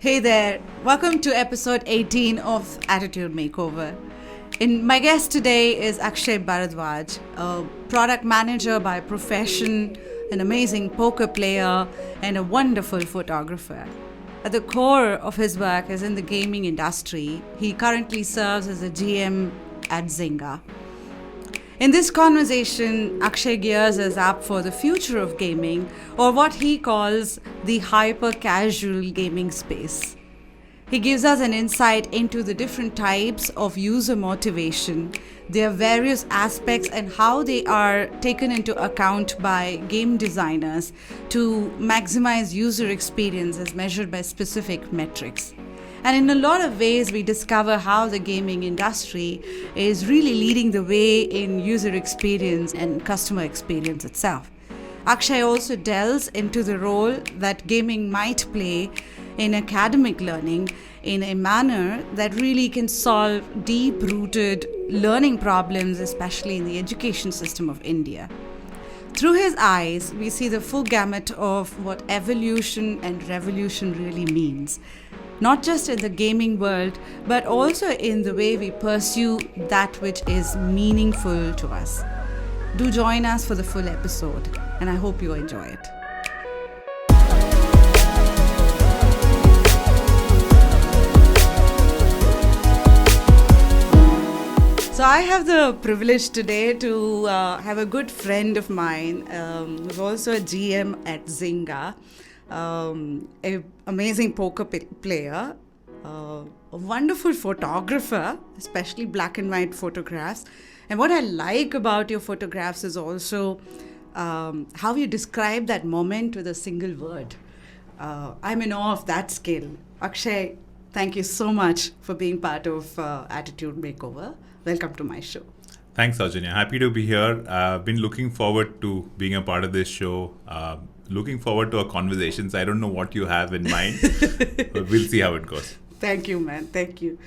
Hey there, welcome to episode 18 of Attitude Makeover. My guest today is Akshay Bharadwaj, a product manager by profession, an amazing poker player, and a wonderful photographer. At the core of his work is in the gaming industry. He currently serves as a GM at Zynga. In this conversation, Akshay gears us up for the future of gaming, or what he calls the hyper-casual gaming space. He gives us an insight into the different types of user motivation, their various aspects, and how they are taken into account by game designers to maximize user experience as measured by specific metrics. And in a lot of ways, we discover how the gaming industry is really leading the way in user experience and customer experience itself. Akshay also delves into the role that gaming might play in academic learning in a manner that really can solve deep-rooted learning problems, especially in the education system of India. Through his eyes, we see the full gamut of what evolution and revolution really means. Not just in the gaming world, but also in the way we pursue that which is meaningful to us. Do join us for the full episode, and I hope you enjoy it. So I have the privilege today to have a good friend of mine, who's also a GM at Zynga. An amazing poker player, a wonderful photographer, especially black and white photographs. And what I like about your photographs is also how you describe that moment with a single word. I'm in awe of that skill. Akshay, thank you so much for being part of Attitude Makeover. Welcome to my show. Thanks, Aujanya. Happy to be here. I've been looking forward to being a part of this show. Looking forward to our conversations. I don't know what you have in mind, but we'll see how it goes. Thank you, man. Thank you.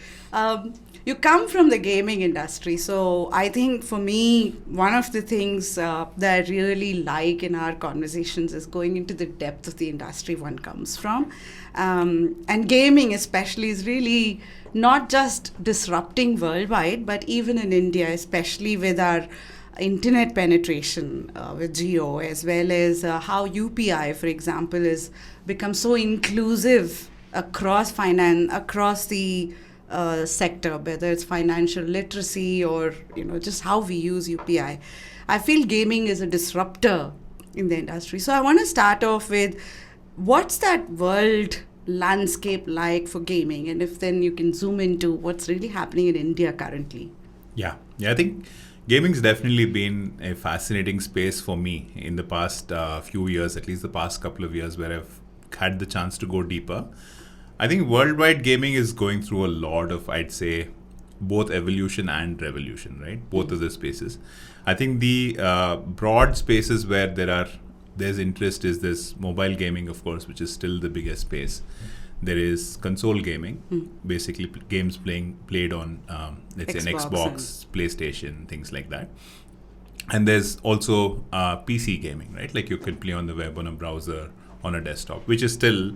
You come from the gaming industry, so I think for me, one of the things that I really like in our conversations is going into the depth of the industry one comes from. And gaming especially is really not just disrupting worldwide, but even in India, especially with our internet penetration with Geo, as well as how UPI, for example, has become so inclusive across the sector, whether it's financial literacy or just how we use UPI. I feel gaming is a disruptor in the industry. So I want to start off with what's that world landscape like for gaming, and if then you can zoom into what's really happening in India currently. Yeah, I think gaming's definitely been a fascinating space for me in the past few years, at least the past couple of years, where I've had the chance to go deeper. I think worldwide gaming is going through a lot of, I'd say, both evolution and revolution, right? Both of the spaces. I think the broad spaces where there's interest is this mobile gaming, of course, which is still the biggest space. There is console gaming, basically games played on, let's say, an Xbox, PlayStation, things like that. And there's also PC gaming, right? Like you can play on the web, on a browser, on a desktop, which is still,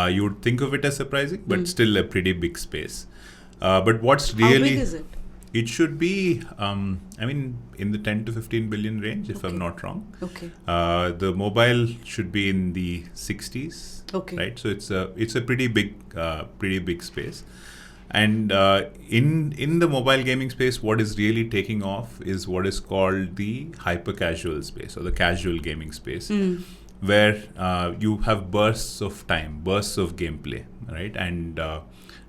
you would think of it as surprising, but still a pretty big space. But what's really... How big is it? It should be, in the 10 to 15 billion range, if I'm not wrong. Okay. The mobile should be in the 60s. Okay. Right. So it's a pretty big space. And in the mobile gaming space, what is really taking off is what is called the hyper casual space, or the casual gaming space, where you have bursts of time, bursts of gameplay, right? And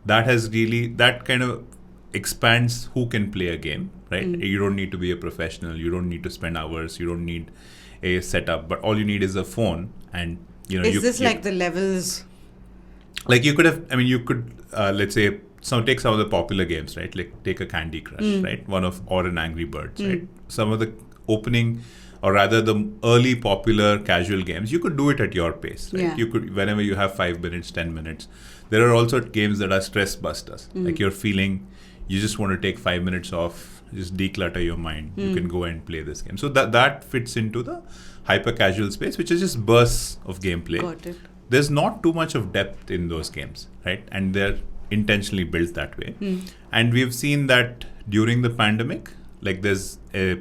that kind of expands who can play a game, right? You don't need to be a professional. You don't need to spend hours. You don't need a setup. But all you need is a phone, and Is this like the levels? Like you could let's say, take some of the popular games, right? Like take a Candy Crush, right? Or an Angry Birds, right? Some of the opening, or rather the early popular casual games, you could do it at your pace, right? Yeah. You could, whenever you have 5 minutes, 10 minutes. There are also games that are stress busters. Like you're feeling, you just want to take 5 minutes off, just declutter your mind. You can go and play this game. So that fits into the hyper casual space, which is just bursts of gameplay. Got it. there's not too much of depth in those games, right? And they're intentionally built that way. And we've seen that during the pandemic, like there's a,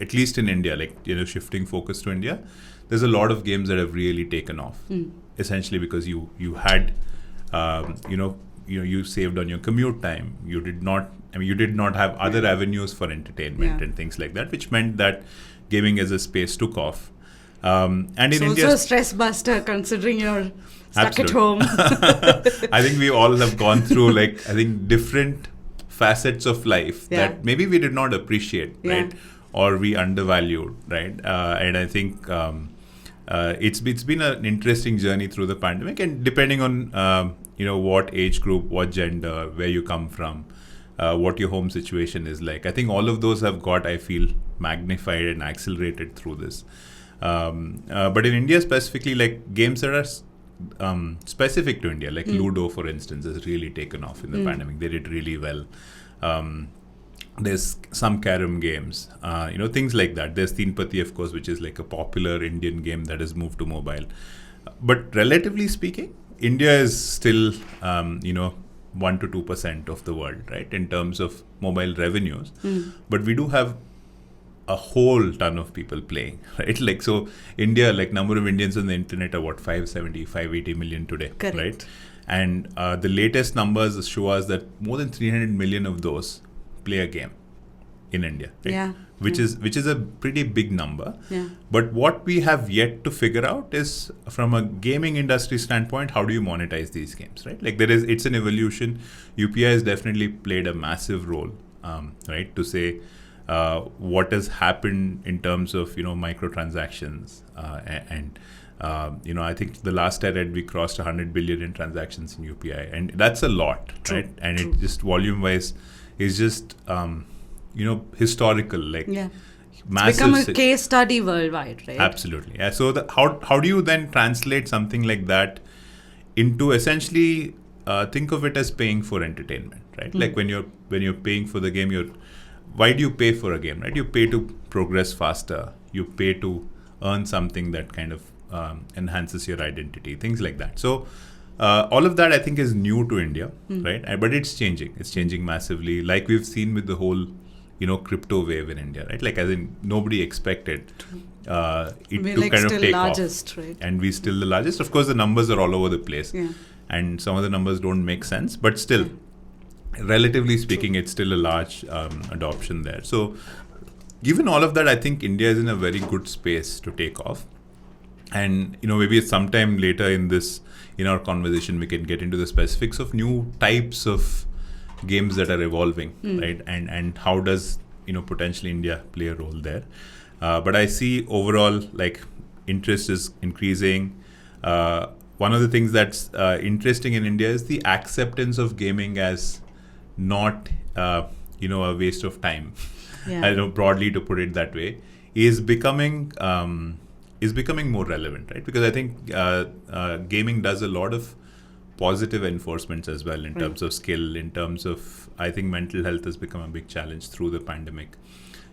at least in India, like, shifting focus to India, there's a lot of games that have really taken off, essentially because you had, you saved on your commute time. You did not have other avenues for entertainment and things like that, which meant that gaming as a space took off. And in India, also a stress buster considering you're stuck at home. I think we all have gone through different facets of life that maybe we did not appreciate, right? Or we undervalued, right? And I think it's been an interesting journey through the pandemic, and depending on what age group, what gender, where you come from, what your home situation is like, I think all of those have got, I feel, magnified and accelerated through this. But in India specifically, like games that are specific to India, like Ludo, for instance, has really taken off in the pandemic. They did really well. There's some carom games, things like that. There's Teenpati, of course, which is like a popular Indian game that has moved to mobile. But relatively speaking, India is still, 1 to 2% of the world, right, in terms of mobile revenues. But we do have a whole ton of people playing, right? Like, so India, like number of Indians on the internet are 570, 580 million today, correct, right? And the latest numbers show us that more than 300 million of those play a game in India, right? Which is a pretty big number. But what we have yet to figure out is, from a gaming industry standpoint, how do you monetize these games, right? Like it's an evolution. UPI has definitely played a massive role, right, to say what has happened in terms of microtransactions, and I think the last I read, we crossed 100 billion in transactions in UPI, and that's a lot, right? And it just volume-wise is just historical, like massive. It's become a case study worldwide, right? Absolutely, yeah. So how do you then translate something like that into essentially think of it as paying for entertainment, right? Like when you're paying for the game, why do you pay for a game, right? You pay to progress faster. You pay to earn something that kind of enhances your identity, things like that. So all of that, I think, is new to India, right? But it's changing. It's changing massively, like we've seen with the whole, crypto wave in India, right? Like, as in, nobody expected it to kind of take largest, off. Right? And we're still the largest. Of course, the numbers are all over the place. And some of the numbers don't make sense, but still, relatively speaking, it's still a large adoption there. So given all of that, I think India is in a very good space to take off. And maybe sometime later in our conversation, we can get into the specifics of new types of games that are evolving, right? And how does potentially India play a role there? But I see overall, like, interest is increasing. One of the things that's interesting in India is the acceptance of gaming as not a waste of time. I don't know, broadly to put it that way, is becoming more relevant, right? Because I think gaming does a lot of positive enforcements as well in terms of skill, in terms of, I think mental health has become a big challenge through the pandemic.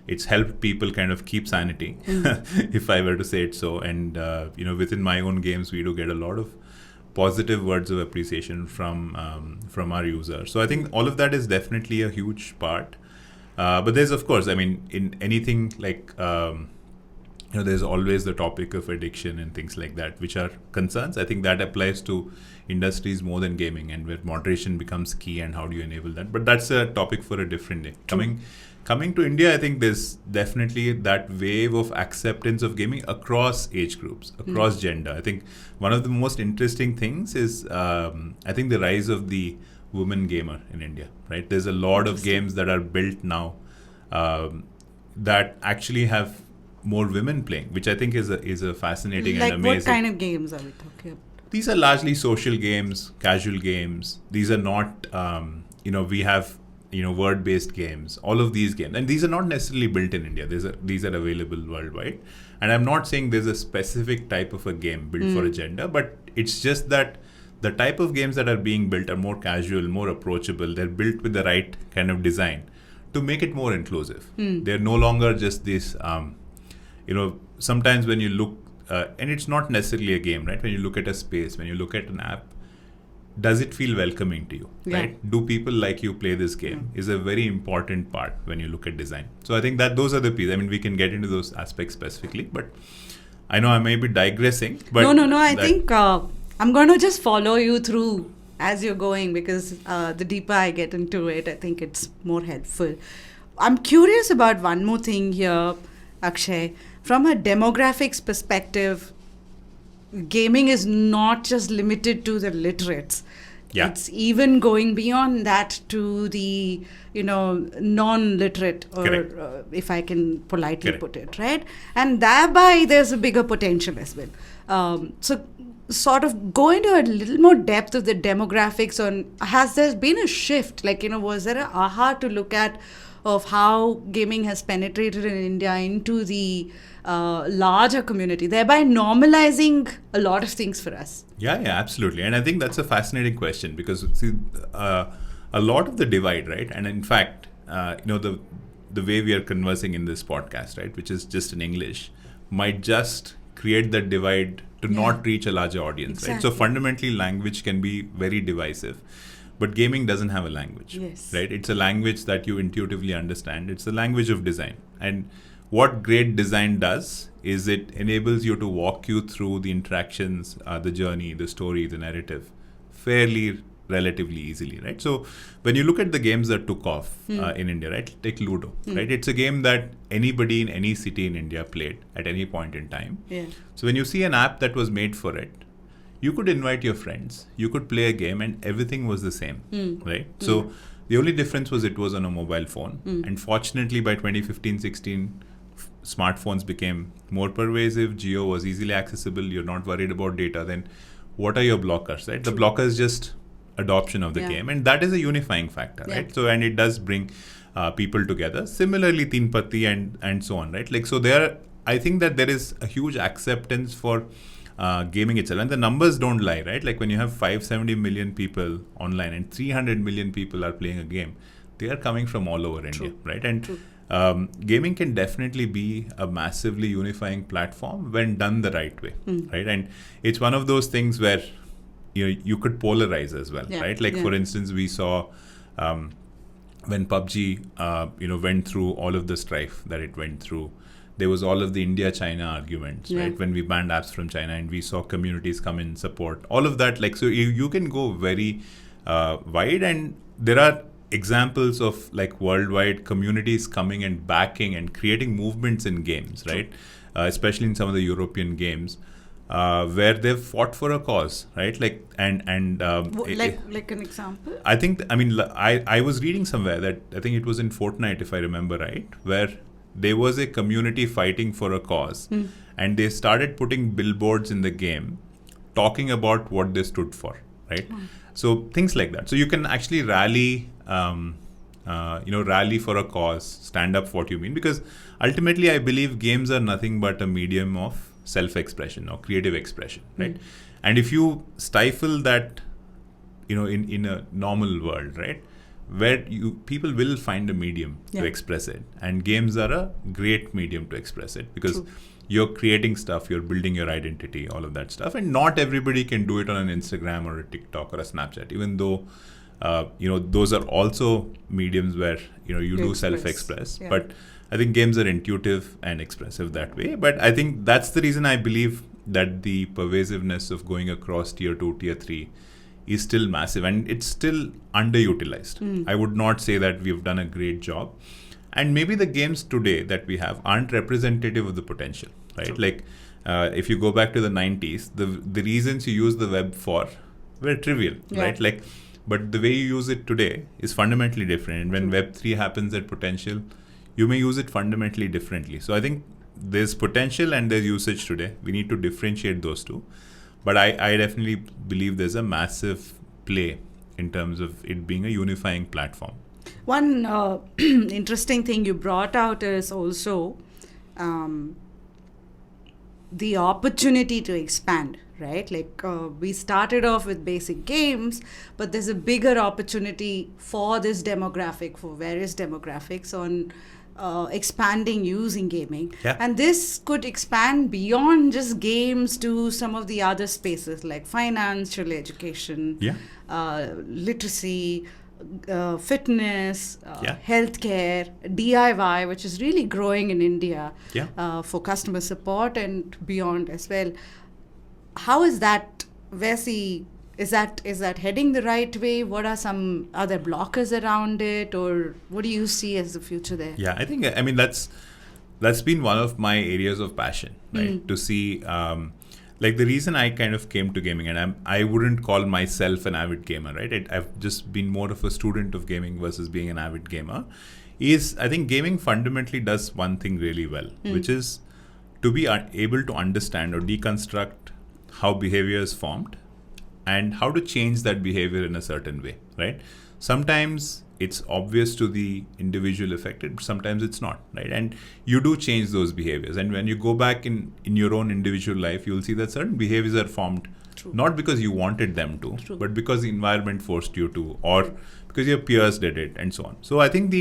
It's helped people kind of keep sanity, if I were to say it so. And within my own games, we do get a lot of positive words of appreciation from our users. So I think all of that is definitely a huge part. But there's, of course, I mean, in anything like, there's always the topic of addiction and things like that, which are concerns. I think that applies to industries more than gaming, and where moderation becomes key, and how do you enable that. But that's a topic for a different day. Coming to India, I think there's definitely that wave of acceptance of gaming across age groups, across gender. I think one of the most interesting things is, I think, the rise of the woman gamer in India, right? There's a lot of games that are built now that actually have more women playing, which I think is a fascinating and amazing. What kind of games are we talking about? These are largely social games, casual games. These are not, we have, word-based games, all of these games. And these are not necessarily built in India. These are available worldwide. And I'm not saying there's a specific type of a game built for a gender, but it's just that the type of games that are being built are more casual, more approachable. They're built with the right kind of design to make it more inclusive. They're no longer just this, sometimes when you look and it's not necessarily a game, right? When you look at a space, when you look at an app, does it feel welcoming to you, right? Do people like you play this game is a very important part when you look at design. So I think that those are the pieces. I mean, we can get into those aspects specifically, but I know I may be digressing. But no. I think I'm going to just follow you through as you're going, because the deeper I get into it, I think it's more helpful. I'm curious about one more thing here, Akshay. From a demographics perspective, gaming is not just limited to the literates. Yeah. It's even going beyond that to the, non-literate, or if I can politely put it, right? And thereby there's a bigger potential as well. So sort of go into a little more depth of the demographics on, has there been a shift? Like, was there an aha to look at of how gaming has penetrated in India into the larger community, thereby normalizing a lot of things for us? Yeah, absolutely. And I think that's a fascinating question, because see, a lot of the divide, right? And in fact, the way we are conversing in this podcast, right, which is just in English, might just create that divide to not reach a larger audience, right? So fundamentally, language can be very divisive. But gaming doesn't have a language, right? It's a language that you intuitively understand. It's the language of design. And what great design does is it enables you to walk you through the interactions, the journey, the story, the narrative, fairly relatively easily, right? So when you look at the games that took off in India, right? Take Ludo, right? It's a game that anybody in any city in India played at any point in time. Yeah. So when you see an app that was made for it, you could invite your friends, you could play a game, and everything was the same, right? So the only difference was it was on a mobile phone. And fortunately, by 2015-16, smartphones became more pervasive. Geo was easily accessible. You're not worried about data. Then what are your blockers, right? The blocker is just adoption of the game. And that is a unifying factor, right? So, and it does bring people together. Similarly, Teen Patti and so on, right? Like, so I think that there is a huge acceptance for gaming itself, and the numbers don't lie, right? Like when you have 570 million people online and 300 million people are playing a game, they are coming from all over India, right? And gaming can definitely be a massively unifying platform when done the right way, right? And it's one of those things where you could polarize as well, right? Like for instance, we saw when PUBG went through all of the strife that it went through. There was all of the India-China arguments, right? When we banned apps from China and we saw communities come in support, all of that. Like, so you can go very wide, and there are examples of like worldwide communities coming and backing and creating movements in games, right? Especially in some of the European games, where they've fought for a cause, right? Like, like an example? I was reading somewhere that I think it was in Fortnite, if I remember right, where there was a community fighting for a cause, and they started putting billboards in the game talking about what they stood for, right? So things like that. So you can actually rally for a cause, stand up for what you mean, because ultimately I believe games are nothing but a medium of self-expression or creative expression, right? And if you stifle that, in a normal world, right, where people will find a medium to express it, and games are a great medium to express it, because you're creating stuff, you're building your identity, all of that stuff, and not everybody can do it on an Instagram or a TikTok or a Snapchat, even though those are also mediums where you do self-express. But I think games are intuitive and expressive that way. But I think that's the reason I believe that the pervasiveness of going across tier 2, tier 3 is still massive, and it's still underutilized. I would not say that we've done a great job. And maybe the games today that we have aren't representative of the potential, right? True. Like if you go back to the 90s, the reasons you use the web for were trivial, right? Like, but the way you use it today is fundamentally different. And when Web 3 happens at potential, you may use it fundamentally differently. So I think there's potential and there's usage today. We need to differentiate those two. But I definitely believe there's a massive play in terms of it being a unifying platform. One interesting thing you brought out is also the opportunity to expand, right? Like we started off with basic games, but there's a bigger opportunity for this demographic, for various demographics on expanding using gaming. Yeah. And this could expand beyond just games to some of the other spaces like financial education, Yeah. literacy, fitness, Yeah. healthcare, DIY, which is really growing in India Yeah. for customer support and beyond as well. How is that? Is that heading the right way? What are some other blockers around it, or what do you see as the future there? Yeah, I think, I mean, that's been one of my areas of passion, right? To see, like the reason I kind of came to gaming, and I wouldn't call myself an avid gamer, right? I've just been more of a student of gaming versus being an avid gamer. Is I think gaming fundamentally does one thing really well, which is to be able to understand or deconstruct how behavior is formed and how to change that behavior in a certain way, right? Sometimes it's obvious to the individual affected, but sometimes it's not, right? And you do change those behaviors. And when you go back in your own individual life, you'll see that certain behaviors are formed not because you wanted them to, but because the environment forced you to, or because your peers did it, and so on. So I think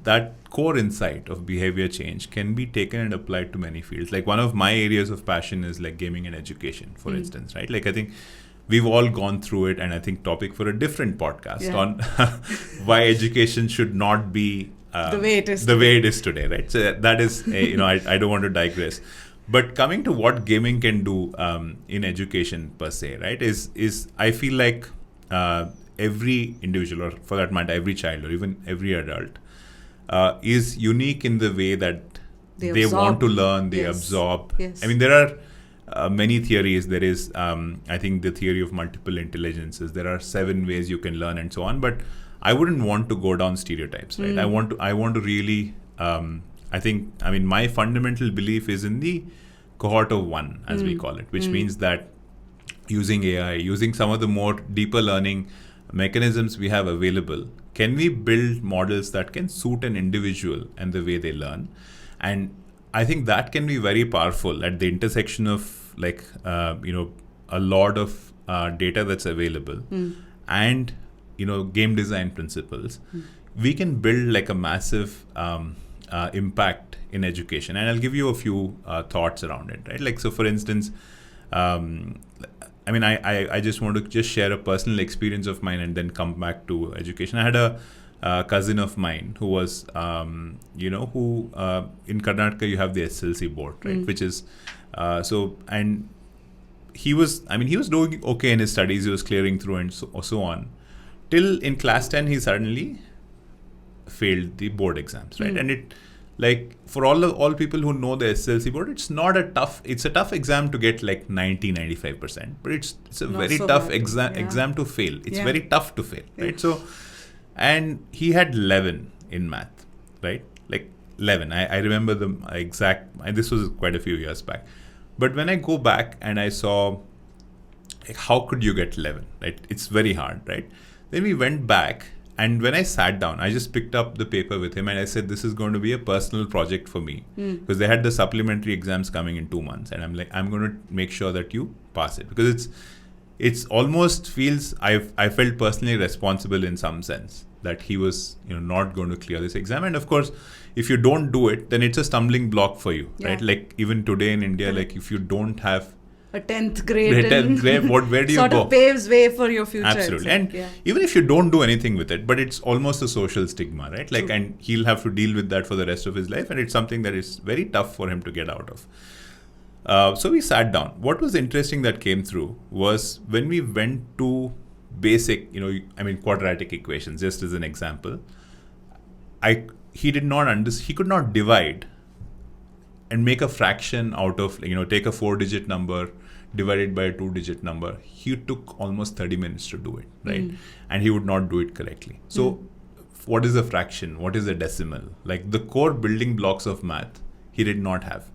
that core insight of behavior change can be taken and applied to many fields. Like one of my areas of passion is like gaming and education, for instance, right? Like I think we've all gone through it, and I think topic for a different podcast on why education should not be the way it is today, right? So that is, I don't want to digress. But coming to what gaming can do in education per se, right, is I feel like every individual, or for that matter, every child, or even every adult, is unique in the way that they want to learn, they absorb. Yes. I mean, there are many theories. There is, I think, the theory of multiple intelligences. There are 7 ways you can learn, and so on. But I wouldn't want to go down stereotypes, right? I want to really, my fundamental belief is in the cohort of one, as we call it, which means that using AI, using some of the more deeper learning mechanisms we have available, can we build models that can suit an individual and the way they learn? And I think that can be very powerful at the intersection of a lot of data that's available and game design principles. We can build like a massive impact in education, and I'll give you a few thoughts around it, right? Like, so for instance, I just want to just share a personal experience of mine and then come back to education. I had a cousin of mine who was, in Karnataka you have the SLC board, right? Which is, and he was doing okay in his studies. He was clearing through and so on. Till in class 10, he suddenly failed the board exams, right? And it, like, for all people who know the SLC board, it's a tough exam to get like 90-95%, but it's a very tough exam to fail. It's very tough to fail, right? So, and he had 11 in math, right? Like 11. I remember the exact, and this was quite a few years back. But when I go back and I saw, like, how could you get 11, right? It's very hard, right? Then we went back, and when I sat down, I just picked up the paper with him and I said, this is going to be a personal project for me, because they had the supplementary exams coming in 2 months, and I'm like, I'm going to make sure that you pass it, because it's almost feels I felt personally responsible in some sense that he was not going to clear this exam. And of course, if you don't do it, then it's a stumbling block for you, right? Like even today in India, like if you don't have a 10th grade, where do you sort go? Of paves way for your future. Absolutely. And even if you don't do anything with it, but it's almost a social stigma, right? Like, and he'll have to deal with that for the rest of his life, and it's something that is very tough for him to get out of. So we sat down. What was interesting that came through was when we went to basic, quadratic equations, just as an example, he could not divide and make a fraction out of, take a 4-digit number, divided by a 2-digit number. He took almost 30 minutes to do it, right? And he would not do it correctly. So what is a fraction? What is a decimal? Like the core building blocks of math, he did not have.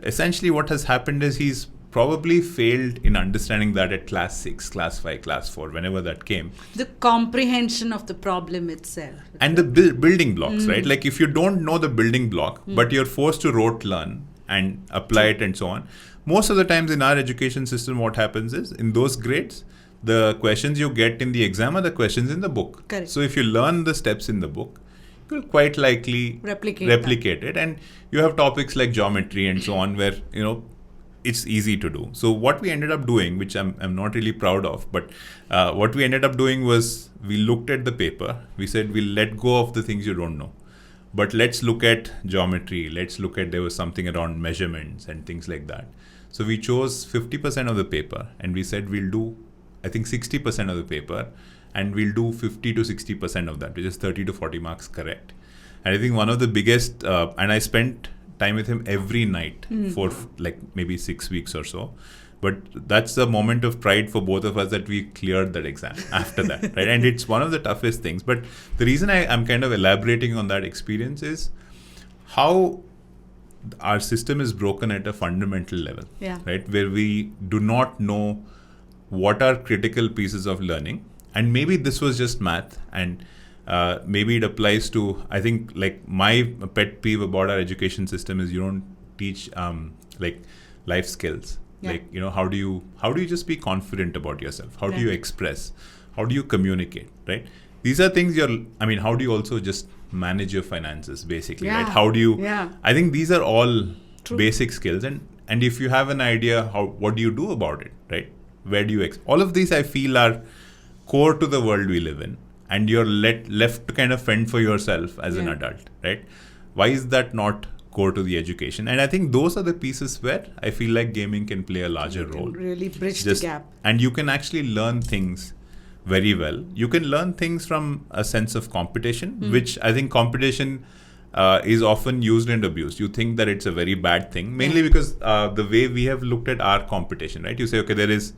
Essentially what has happened is he's probably failed in understanding that at class 6, class 5, class 4, whenever that came. The comprehension of the problem itself. And the building blocks, right? Like if you don't know the building block, but you're forced to rote learn and apply it and so on. Most of the times in our education system, what happens is in those grades, the questions you get in the exam are the questions in the book. Correct. So if you learn the steps in the book, will quite likely replicate it. And you have topics like geometry and so on where, it's easy to do. So what we ended up doing, which I'm not really proud of, but what we ended up doing was we looked at the paper. We said we'll let go of the things you don't know. But let's look at geometry. Let's look at, there was something around measurements and things like that. So we chose 50% of the paper and we said we'll do, I think 60% of the paper, and we'll do 50 to 60% of that, which is 30 to 40 marks correct. And I think one of the biggest, and I spent time with him every night for like maybe 6 weeks or so. But that's the moment of pride for both of us that we cleared that exam after that, right? And it's one of the toughest things. But the reason I'm kind of elaborating on that experience is how our system is broken at a fundamental level, right? Where we do not know what are critical pieces of learning. And maybe this was just math, and maybe it applies to, I think, like my pet peeve about our education system is you don't teach like life skills. Yeah. Like, how do you just be confident about yourself? How do you express? How do you communicate, right? These are things how do you also just manage your finances, basically, right? How do you, I think these are all basic skills. And if you have an idea, what do you do about it, right? Where do you, all of these I feel are core to the world we live in. And you're left to kind of fend for yourself as an adult, right? Why is that not core to the education? And I think those are the pieces where I feel like gaming can play a larger role. Really bridge the gap. And you can actually learn things very well. You can learn things from a sense of competition, which I think competition is often used and abused. You think that it's a very bad thing, mainly because the way we have looked at our competition, right? You say, okay, there's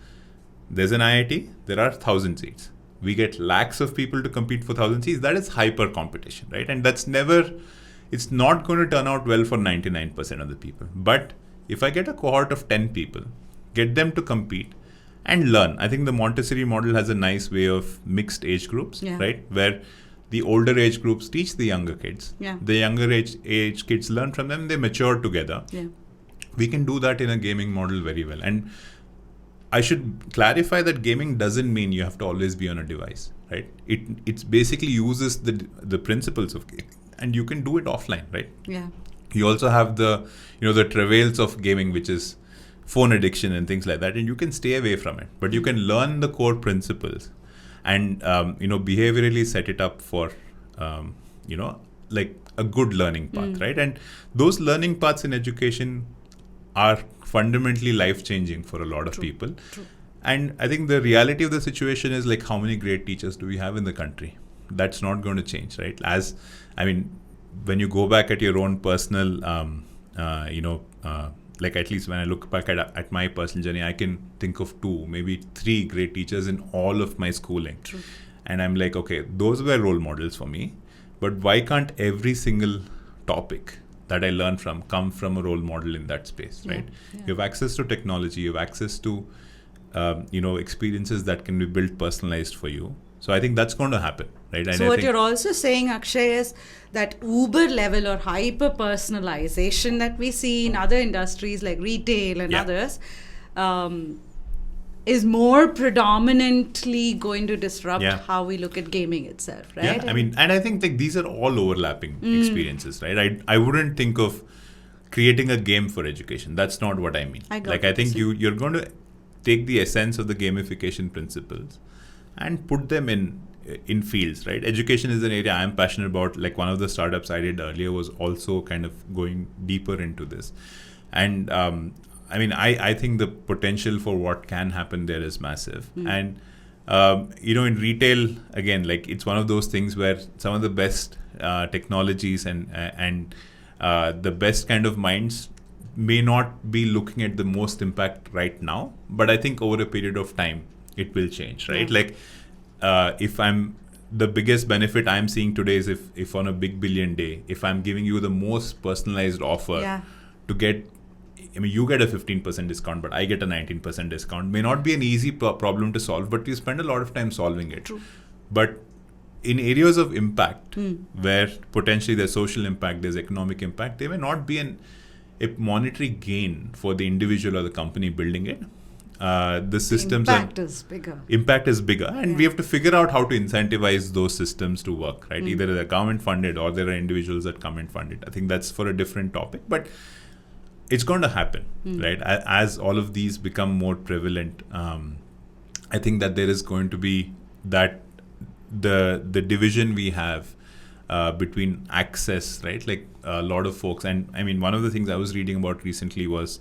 an IIT, there are 1,000 seats. We get lakhs of people to compete for 1,000 seats. That is hyper competition, right? And it's not going to turn out well for 99% of the people. But if I get a cohort of 10 people, get them to compete and learn. I think the Montessori model has a nice way of mixed age groups, right? Where the older age groups teach the younger kids. Yeah. The younger age kids learn from them, they mature together. Yeah. We can do that in a gaming model very well. And I should clarify that gaming doesn't mean you have to always be on a device, right? It basically uses the principles of gaming, and you can do it offline, right? Yeah. You also have the travails of gaming, which is phone addiction and things like that, and you can stay away from it. But you can learn the core principles, and behaviorally set it up for like a good learning path, right? And those learning paths in education are fundamentally life-changing for a lot of people. True. And I think the reality of the situation is like, how many great teachers do we have in the country? That's not going to change, right? When you go back at your own personal, like at least when I look back at my personal journey, I can think of 2, maybe 3 great teachers in all of my schooling. True. And I'm like, okay, those were role models for me. But why can't every single topic that I learn from come from a role model in that space, right? Yeah. You have access to technology, you have access to, experiences that can be built personalized for you. So I think that's going to happen, right? And so what you're also saying, Akshay, is that Uber level or hyper personalization that we see in other industries like retail and others is more predominantly going to disrupt how we look at gaming itself, right? Yeah, and I think these are all overlapping experiences, right? I wouldn't think of creating a game for education. That's not what I mean. I think you're going to take the essence of the gamification principles and put them in fields, right? Education is an area I'm passionate about. Like one of the startups I did earlier was also kind of going deeper into this. And I think the potential for what can happen there is massive. And, in retail, again, like it's one of those things where some of the best technologies and the best kind of minds may not be looking at the most impact right now, but I think over a period of time, it will change, right? Yeah. Like the biggest benefit I'm seeing today is if on a big billion day, if I'm giving you the most personalized offer to get, you get a 15% discount, but I get a 19% discount. May not be an easy problem to solve, but we spend a lot of time solving it. True. But in areas of impact, where potentially there's social impact, there's economic impact, there may not be a monetary gain for the individual or the company building it. the systems impact is bigger, and we have to figure out how to incentivize those systems to work, right? Either they're government funded or there are individuals that come and fund it. I think that's for a different topic, but it's going to happen, right? As all of these become more prevalent, I think that there is going to be that the division we have between access, right? Like a lot of folks, and I mean, one of the things I was reading about recently was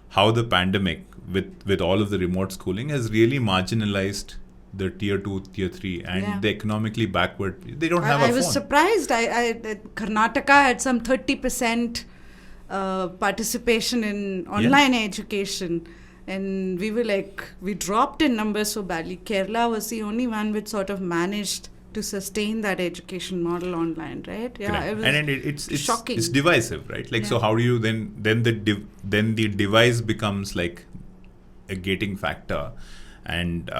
how the pandemic with all of the remote schooling has really marginalized the tier 2, tier 3 and the economically backward. They don't have a phone. I was surprised. Karnataka had some 30% participation in online education. And we were we dropped in numbers so badly. Kerala was the only one which sort of managed to sustain that education model online, right? Yeah, it was it's shocking. It's divisive, right? So how do you then the device becomes like a gating factor, and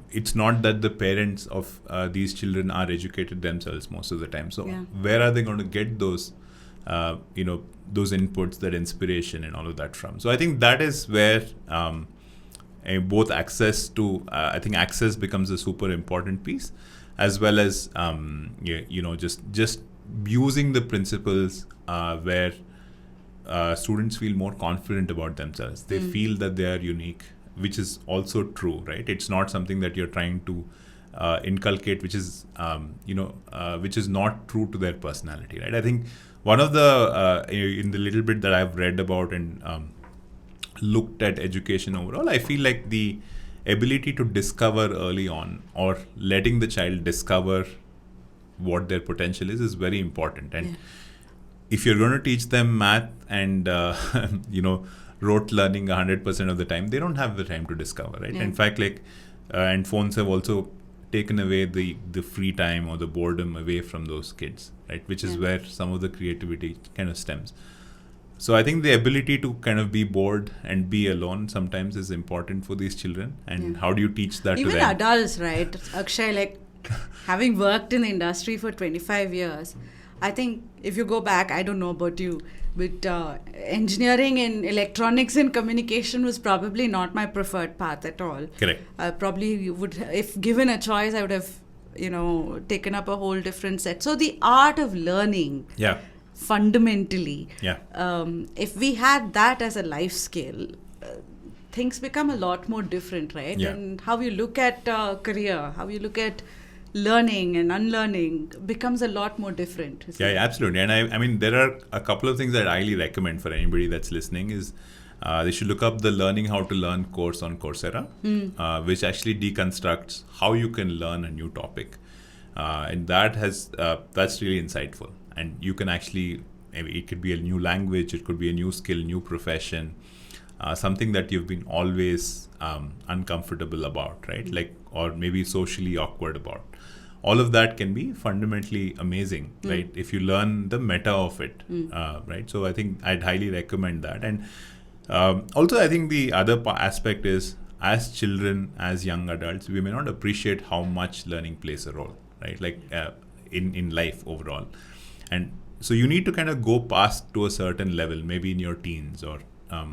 it's not that the parents of these children are educated themselves most of the time. So where are they going to get those those inputs, that inspiration and all of that from? So I think that is where both access to I think access becomes a super important piece, as well as just using the principles where students feel more confident about themselves. They feel that they are unique, which is also true, right? It's not something that you're trying to inculcate, which is which is not true to their personality, right? I think one of the in the little bit that I've read about and looked at education overall, I feel like the ability to discover early on, or letting the child discover what their potential is very important. And if you're going to teach them math and rote learning 100% of the time, they don't have the time to discover, right? In fact, and phones have also taken away the free time or the boredom away from those kids, right? Which is where some of the creativity kind of stems. So I think the ability to kind of be bored and be alone sometimes is important for these children. And how do you teach that even to them? Even adults, right? Akshay, having worked in the industry for 25 years, I think if you go back, I don't know about you, but engineering and electronics and communication was probably not my preferred path at all. Correct. Probably would, if given a choice, I would have, taken up a whole different set. So the art of learning, fundamentally, if we had that as a life skill, things become a lot more different, right? And how you look at career, how you look at learning and unlearning becomes a lot more different. Absolutely. And I mean, there are a couple of things that I highly recommend for anybody that's listening is they should look up the Learning How to Learn course on Coursera, which actually deconstructs how you can learn a new topic. And that's really insightful. And you can actually, it could be a new language, it could be a new skill, new profession, something that you've been always uncomfortable about, right? Or maybe socially awkward about. All of that can be fundamentally amazing, right? If you learn the meta of it, right? So I think I'd highly recommend that. And also I think the other aspect is, as children, as young adults, we may not appreciate how much learning plays a role, right? In life overall. And so you need to kind of go past to a certain level, maybe in your teens or a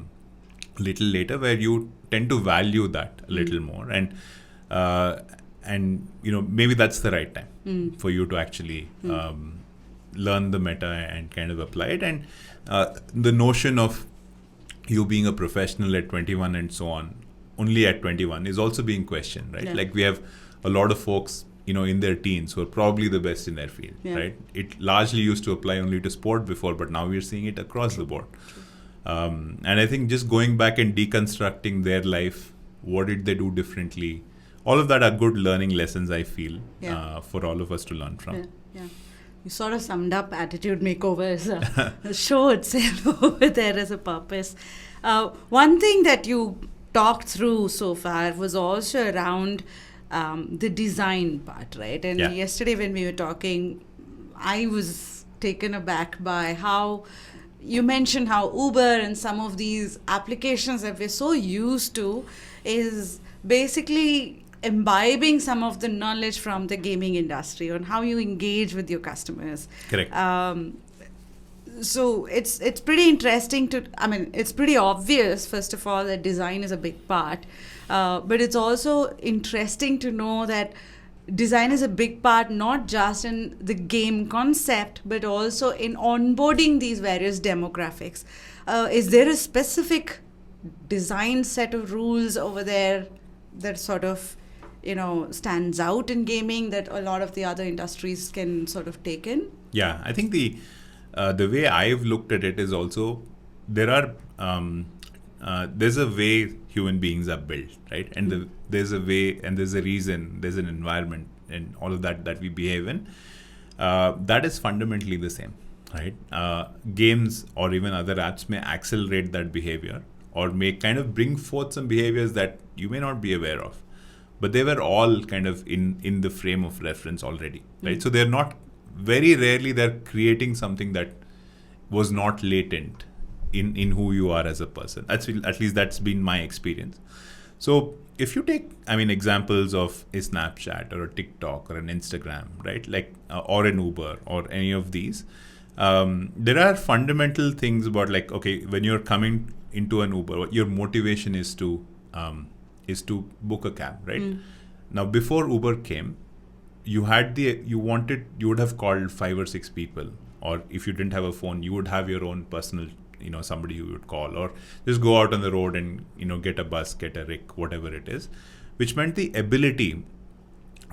little later, where you tend to value that a little more. And maybe that's the right time for you to actually learn the meta and kind of apply it. And the notion of you being a professional at 21 and so on, only at 21, is also being questioned, right? We have a lot of folks in their teens who are probably the best in their field, right? It largely used to apply only to sport before, but now we're seeing it across the board. And I think just going back and deconstructing their life, what did they do differently? All of that are good learning lessons, I feel, for all of us to learn from. You sort of summed up Attitude Makeover as a show itself over there as a purpose. One thing that you talked through so far was also around the design part, right? And yesterday when we were talking, I was taken aback by how you mentioned how Uber and some of these applications that we're so used to is basically imbibing some of the knowledge from the gaming industry on how you engage with your customers. Correct. So it's pretty interesting it's pretty obvious, first of all, that design is a big part. But it's also interesting to know that design is a big part, not just in the game concept, but also in onboarding these various demographics. Is there a specific design set of rules over there that sort of, stands out in gaming that a lot of the other industries can sort of take in? Yeah, I think the way I've looked at it is also there's a way human beings are built, right? And there's a way and there's a reason, there's an environment and all of that we behave in. That is fundamentally the same, right? Games or even other apps may accelerate that behavior or may kind of bring forth some behaviors that you may not be aware of. But they were all kind of in the frame of reference already, right? So they're not, very rarely they're creating something that was not latent in who you are as a person. At least that's been my experience. So if you take, examples of a Snapchat or a TikTok or an Instagram, right? Like, or an Uber or any of these, there are fundamental things about like, okay, when you're coming into an Uber, your motivation is to book a cab, right? Now, before Uber came, you would have called 5 or 6 people, or if you didn't have a phone, you would have your own personal, somebody you would call, or just go out on the road and, get a bus, get a Rick, whatever it is, which meant the ability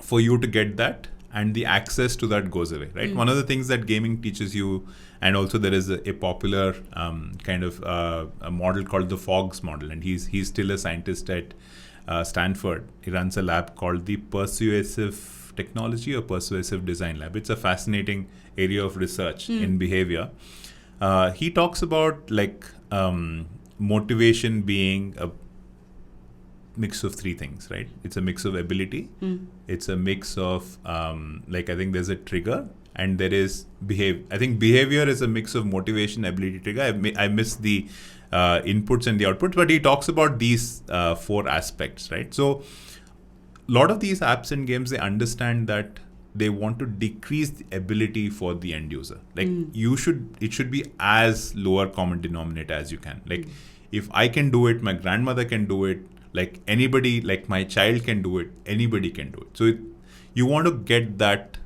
for you to get that and the access to that goes away, right? One of the things that gaming teaches you, and also there is a popular a model called the Fogg's model, and he's still a scientist at Stanford. He runs a lab called the Persuasive Technology or Persuasive Design Lab. It's a fascinating area of research in behavior. He talks about like motivation being a mix of 3 things, right? It's a mix of ability. It's a mix of I think there's a trigger and there is behavior. I think behavior is a mix of motivation, ability, trigger. I missed the inputs and the outputs, but he talks about these 4 aspects, right? So a lot of these apps and games, they understand that they want to decrease the ability for the end user. Like it should be as lower common denominator as you can. Like if I can do it, my grandmother can do it, like anybody, like my child can do it, anybody can do it. So you want to get that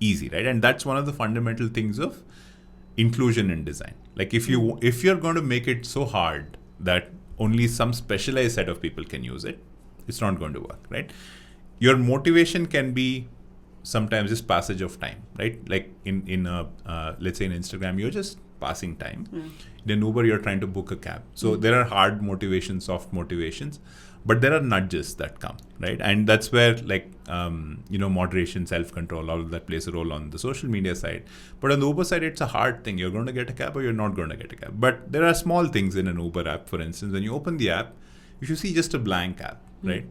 easy, right? And that's one of the fundamental things of inclusion in design. Like if you're going to make it so hard that only some specialized set of people can use it, it's not going to work, right? Your motivation can be sometimes just passage of time, right? Like in let's say in Instagram, you're just passing time. In Uber, you're trying to book a cab. So there are hard motivations, soft motivations, but there are nudges that come, right? And that's where moderation, self-control, all of that plays a role on the social media side. But on the Uber side, it's a hard thing. You're going to get a cab or you're not going to get a cab. But there are small things in an Uber app, for instance. When you open the app, if you see just a blank app, right?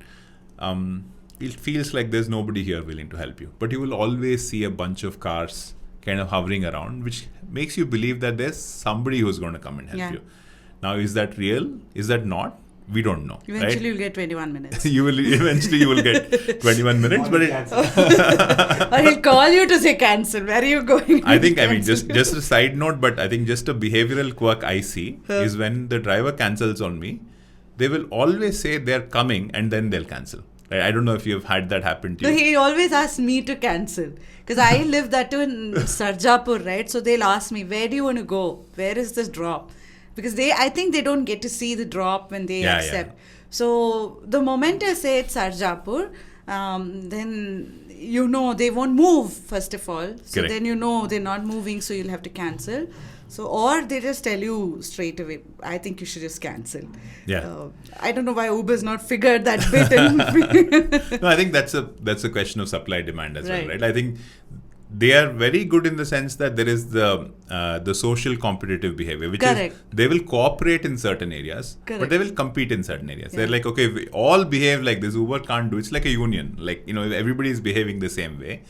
It feels like there's nobody here willing to help you. But you will always see a bunch of cars kind of hovering around, which makes you believe that there's somebody who's going to come and help you. Now, is that real? Is that not? We don't know. Eventually, right? you'll get 21 minutes. you will get 21 minutes, but or he'll call you to say cancel. Where are you going? I think, just a side note, but I think just a behavioral quirk I see is when the driver cancels on me, they will always say they're coming and then they'll cancel. Right? I don't know if you've had that happen to you. No, he always asks me to cancel. Because I live that too in Sarjapur, right? So they'll ask me, where do you want to go? Where is this drop? Because I think they don't get to see the drop when they accept. Yeah. So the moment I say it's Sarjapur, then they won't move, first of all. So Correct. then they're not moving, so you'll have to cancel. So, or they just tell you straight away, I think you should just cancel. Yeah. I don't know why Uber's not figured that bit in. No, I think that's a question of supply demand as well, right? I think they are very good in the sense that there is the social competitive behavior, which Correct. is they will cooperate in certain areas, Correct. but they will compete in certain areas. Yeah. They're like, okay, we all behave like this. Uber can't do. It's like a union. Like, everybody is behaving the same way.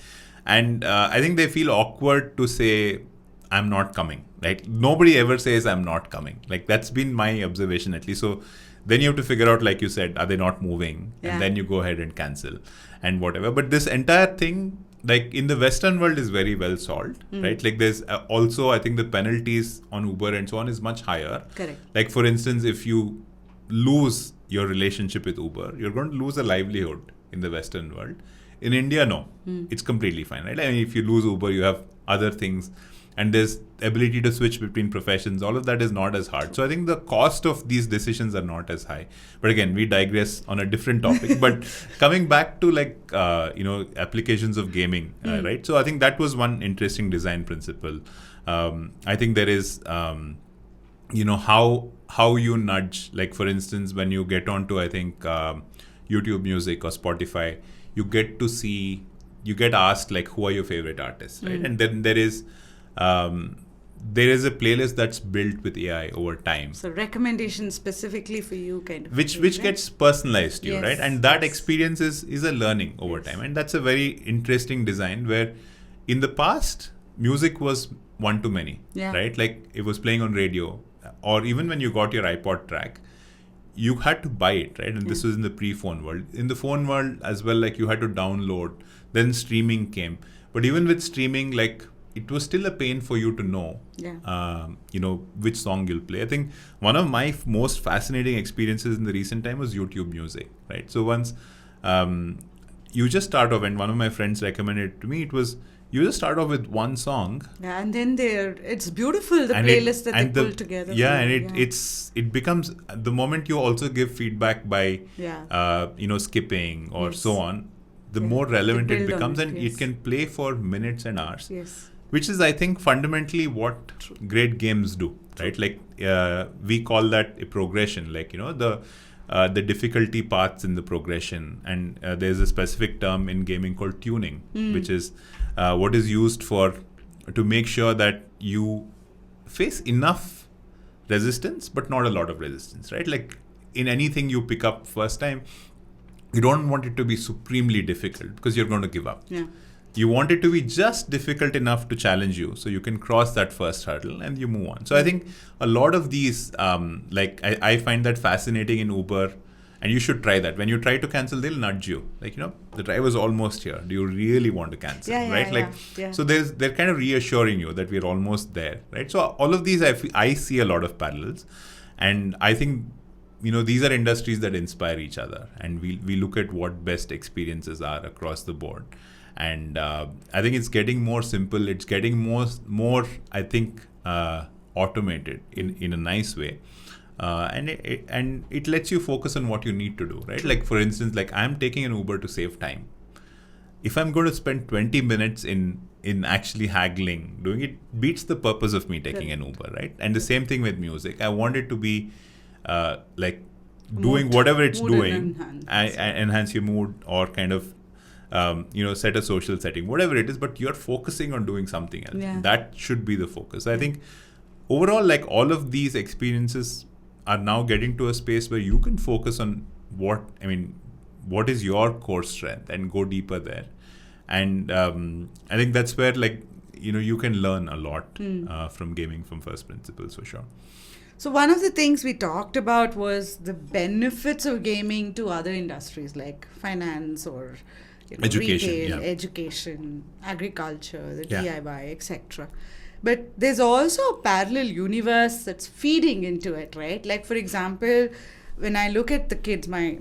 And I think they feel awkward to say, I'm not coming, right? Nobody ever says I'm not coming. Like, that's been my observation at least. So then you have to figure out, like you said, are they not moving? Yeah. And then you go ahead and cancel and whatever. But this entire thing, like in the Western world, is very well solved, right? Like there's also, I think the penalties on Uber and so on is much higher. Correct. Like for instance, if you lose your relationship with Uber, you're going to lose a livelihood in the Western world. In India, no. It's completely fine, right? I mean, if you lose Uber, you have other things, and there's ability to switch between professions. All of that is not as hard. So I think the cost of these decisions are not as high. But again, we digress on a different topic. But coming back to applications of gaming, right? So I think that was one interesting design principle. I think there is, how you nudge. Like for instance, when you get onto, I think, YouTube Music or Spotify, you get asked like, who are your favorite artists, right? And then there is a playlist that's built with AI over time. So recommendations specifically for you, kind of. Which gets personalized to you, right? And that experience is a learning over time. And that's a very interesting design where in the past, music was one to many, right? Like it was playing on radio, or even when you got your iPod track, you had to buy it, right? And this was in the pre-phone world. In the phone world as well, like you had to download. Then streaming came. But even with streaming, like it was still a pain for you to know, which song you'll play. I think one of my most fascinating experiences in the recent time was YouTube Music, right? So once you just start off, and one of my friends recommended it to me, it was, you just start off with one song. Yeah, and then it's beautiful, the playlist that they pull together. Yeah, and it becomes, the moment you also give feedback by, skipping or so on, the more relevant it becomes, and it can play for minutes and hours. Yes. Which is, I think, fundamentally what great games do, right? Like we call that a progression, like, the difficulty paths in the progression. And there's a specific term in gaming called tuning, which is what is used to make sure that you face enough resistance, but not a lot of resistance, right? Like in anything you pick up first time, you don't want it to be supremely difficult because you're going to give up. Yeah. You want it to be just difficult enough to challenge you so you can cross that first hurdle and you move on. So I think a lot of these, I find that fascinating in Uber, and you should try that. When you try to cancel, they'll nudge you. Like, the driver's almost here. Do you really want to cancel? Right? So they're kind of reassuring you that we're almost there, right? So all of these, I see a lot of parallels. And I think, these are industries that inspire each other. And we look at what best experiences are across the board. And I think it's getting more simple. It's getting more I think, automated in a nice way. And it lets you focus on what you need to do, right? Like, for instance, like I'm taking an Uber to save time. If I'm going to spend 20 minutes in actually haggling, doing it beats the purpose of me taking an Uber, right? And the same thing with music. I want it to be doing whatever it's doing, enhance your mood, or kind of set a social setting, whatever it is, but you're focusing on doing something else. Yeah. That should be the focus. I think overall, like all of these experiences are now getting to a space where you can focus on what is your core strength and go deeper there. And I think that's where you can learn a lot from gaming from first principles for sure. So one of the things we talked about was the benefits of gaming to other industries like finance or education, retail, education, agriculture, the DIY, etc. But there's also a parallel universe that's feeding into it, right? Like, for example, when I look at the kids, my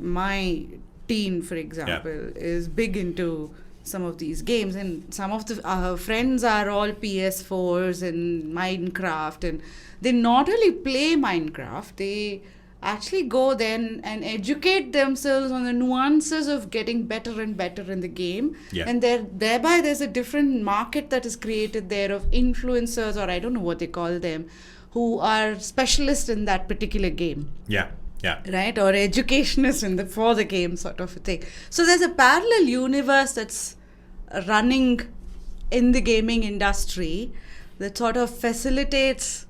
teen, for example, is big into some of these games, and some of the friends are all PS4s and Minecraft, and they not only play Minecraft, they actually go then and educate themselves on the nuances of getting better and better in the game. Yeah. And thereby there's a different market that is created there of influencers, or I don't know what they call them, who are specialists in that particular game. Yeah. Right? Or educationists for the game sort of a thing. So there's a parallel universe that's running in the gaming industry that sort of facilitates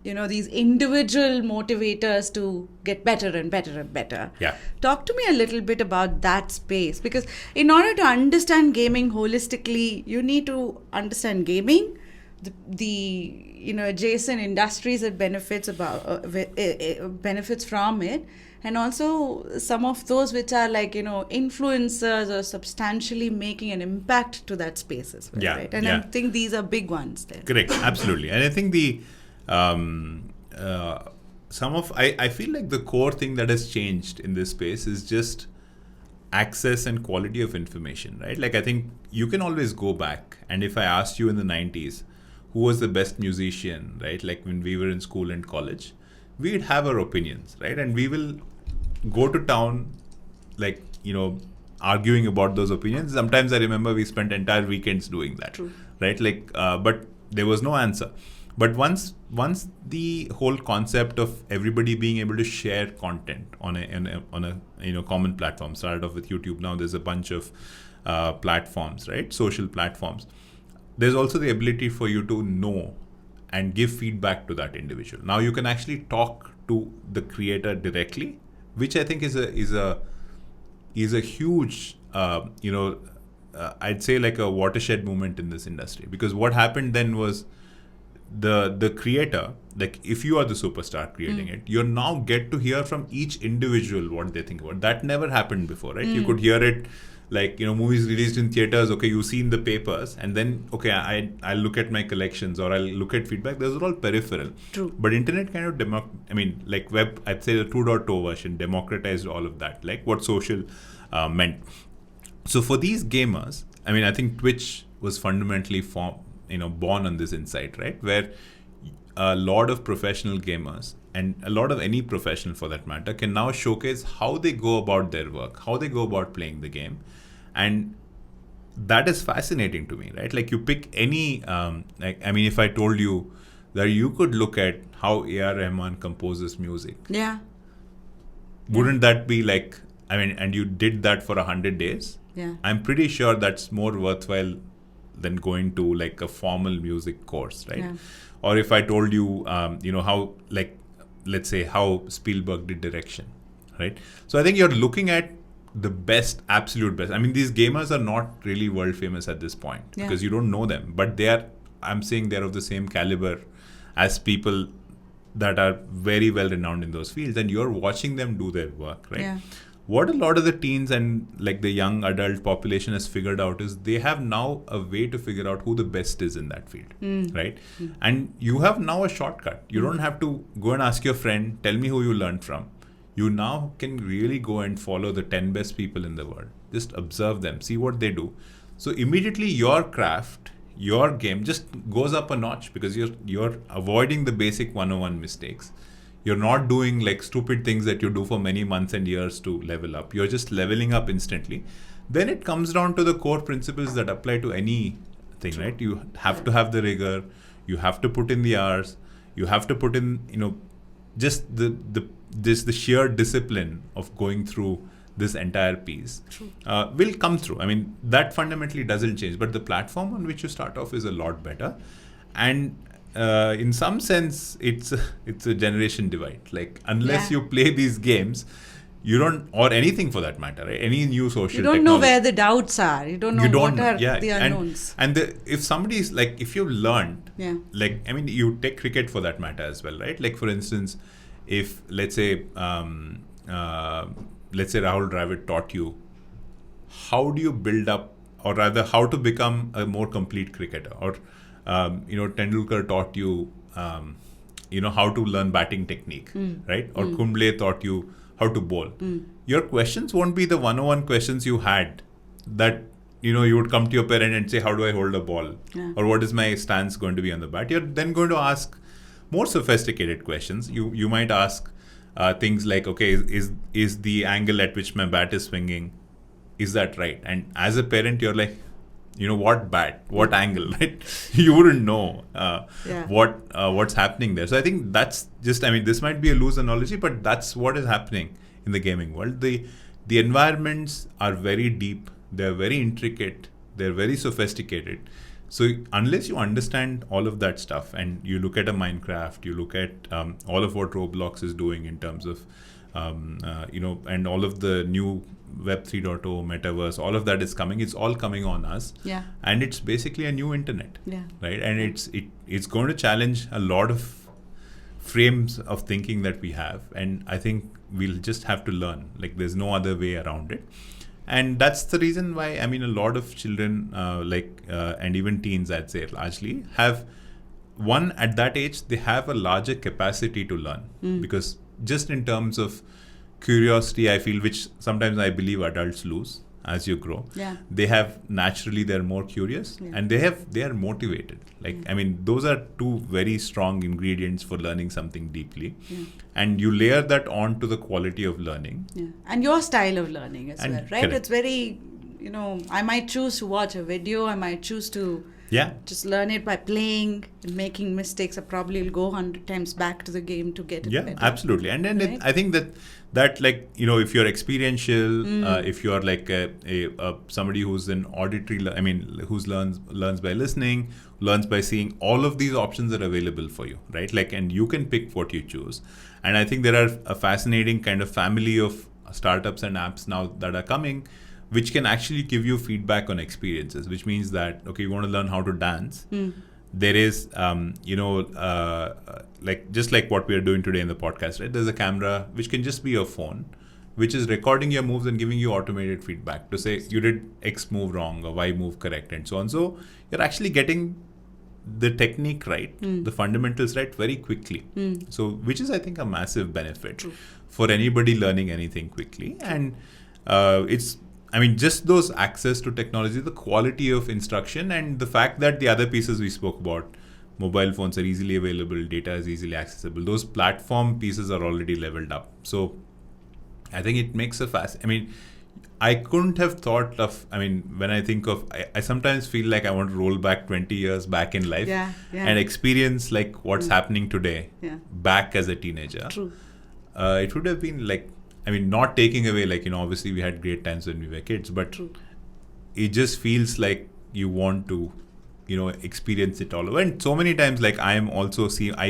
these individual motivators to get better and better and better. Yeah. Talk to me a little bit about that space, because in order to understand gaming holistically, you need to understand gaming, the adjacent industries that benefits from it, and also some of those which are like influencers or substantially making an impact to that space as well. Right? And I think these are big ones there. Correct, absolutely. And I think the I feel like the core thing that has changed in this space is just access and quality of information, right? Like I think you can always go back, and if I asked you in the 90s who was the best musician, right? Like when we were in school and college, we'd have our opinions, right? And we will go to town, like, arguing about those opinions. Sometimes I remember we spent entire weekends doing that. True. Right? Like, but there was no answer. But once the whole concept of everybody being able to share content on a common platform started off with YouTube. Now there's a bunch of platforms, right? Social platforms. There's also the ability for you to know and give feedback to that individual. Now you can actually talk to the creator directly, which I think is a huge, I'd say like a watershed moment in this industry. Because what happened then was the creator, like if you are the superstar creating it, you now get to hear from each individual what they think about. That never happened before, right? You could hear it like, movies released in theaters, okay, you've seen the papers, and then, okay, I'll look at my collections or I'll look at feedback. Those are all peripheral. True. But internet kind of, like web, I'd say the 2.0 version democratized all of that, like what social meant. So for these gamers, I think Twitch was fundamentally born on this insight, right? Where a lot of professional gamers and a lot of any professional for that matter can now showcase how they go about their work, how they go about playing the game. And that is fascinating to me, right? Like you pick any, if I told you that you could look at how A.R. Rahman composes music. Yeah. Wouldn't that be like, and you did that for 100 days? Yeah. I'm pretty sure that's more worthwhile than going to like a formal music course, right? Yeah. Or if I told you, how, like, let's say how Spielberg did direction, right? So I think you're looking at the best, absolute best. These gamers are not really world famous at this point because you don't know them, but I'm saying they're of the same caliber as people that are very well renowned in those fields, and you're watching them do their work, right? Yeah. What a lot of the teens and like the young adult population has figured out is they have now a way to figure out who the best is in that field, right? And you have now a shortcut. You don't have to go and ask your friend, tell me who you learned from. You now can really go and follow the 10 best people in the world. Just observe them, see what they do. So immediately your craft, your game just goes up a notch because you're avoiding the basic 101 mistakes. You're not doing like stupid things that you do for many months and years to level up. You're just leveling up instantly. Then it comes down to the core principles that apply to anything, right? You have to have the rigor. You have to put in the hours. You have to put in, just the sheer discipline of going through this entire piece will come through. That fundamentally doesn't change, but the platform on which you start off is a lot better. And in some sense, it's a generation divide. Like unless you play these games, you don't, or anything for that matter, right? Any new social you don't technology, know where the doubts are. You don't know what are the unknowns. And if somebody's like, if you've learned, like, you take cricket for that matter as well, right? Like for instance, if let's say Rahul Dravid taught you how do you build up, or rather how to become a more complete cricketer, or Tendulkar taught you, how to learn batting technique, right? Or Kumble taught you how to bowl. Your questions won't be the 101 questions you had that, you would come to your parent and say, how do I hold a ball? Or what is my stance going to be on the bat? You're then going to ask more sophisticated questions. You might ask things like, okay, is the angle at which my bat is swinging, is that right? And as a parent, you're like, what bat, what angle, right? You wouldn't know what's happening there. So I think that's just, this might be a loose analogy, but that's what is happening in the gaming world. The environments are very deep, they're very intricate, they're very sophisticated. So unless you understand all of that stuff, and you look at a Minecraft, you look at all of what Roblox is doing in terms of, and all of the new Web 3.0, metaverse, all of that is coming. It's all coming on us. Yeah. And it's basically a new internet. Yeah. Right. And it's going to challenge a lot of frames of thinking that we have. And I think we'll just have to learn. Like there's no other way around it. And that's the reason why, a lot of children, and even teens, I'd say largely, have one, at that age, they have a larger capacity to learn because just in terms of curiosity, I feel, which sometimes I believe adults lose as you grow. Yeah. They have naturally, they're more curious and they are motivated. Like, I mean, those are two very strong ingredients for learning something deeply. And you layer that on to the quality of learning. And your style of learning as well, right? Correct. It's very, I might choose to watch a video, I might choose to just learn it by playing and making mistakes. I probably will go 100 times back to the game to get it better. Absolutely. And then I think that like, if you're experiential, if you're like a somebody who's an auditory, who's learns by listening, learns by seeing, all of these options are available for you, right? Like, and you can pick what you choose. And I think there are a fascinating kind of family of startups and apps now that are coming, which can actually give you feedback on experiences, which means that, okay, you want to learn how to dance. There is, like just like what we are doing today in the podcast, right? There's a camera, which can just be your phone, which is recording your moves and giving you automated feedback to say, you did X move wrong or Y move correct and so on. So you're actually getting the technique right, the fundamentals right very quickly. So, which is, I think, a massive benefit for anybody learning anything quickly. And just those access to technology, the quality of instruction, and the fact that the other pieces we spoke about, mobile phones are easily available, data is easily accessible, those platform pieces are already leveled up. So I think it makes I couldn't have thought of, when I think of, I sometimes feel like I want to roll back 20 years back in life and experience like what's happening today back as a teenager. True. It would have been like, not taking away, like, obviously we had great times when we were kids, but it just feels like you want to, experience it all over. And so many times, like, I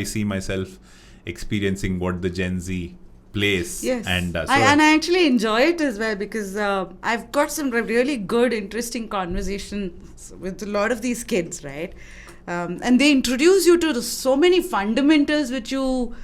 see myself experiencing what the Gen Z plays. Yes. And I actually enjoy it as well, because I've got some really good, interesting conversations with a lot of these kids, right? And they introduce you to so many fundamentals which you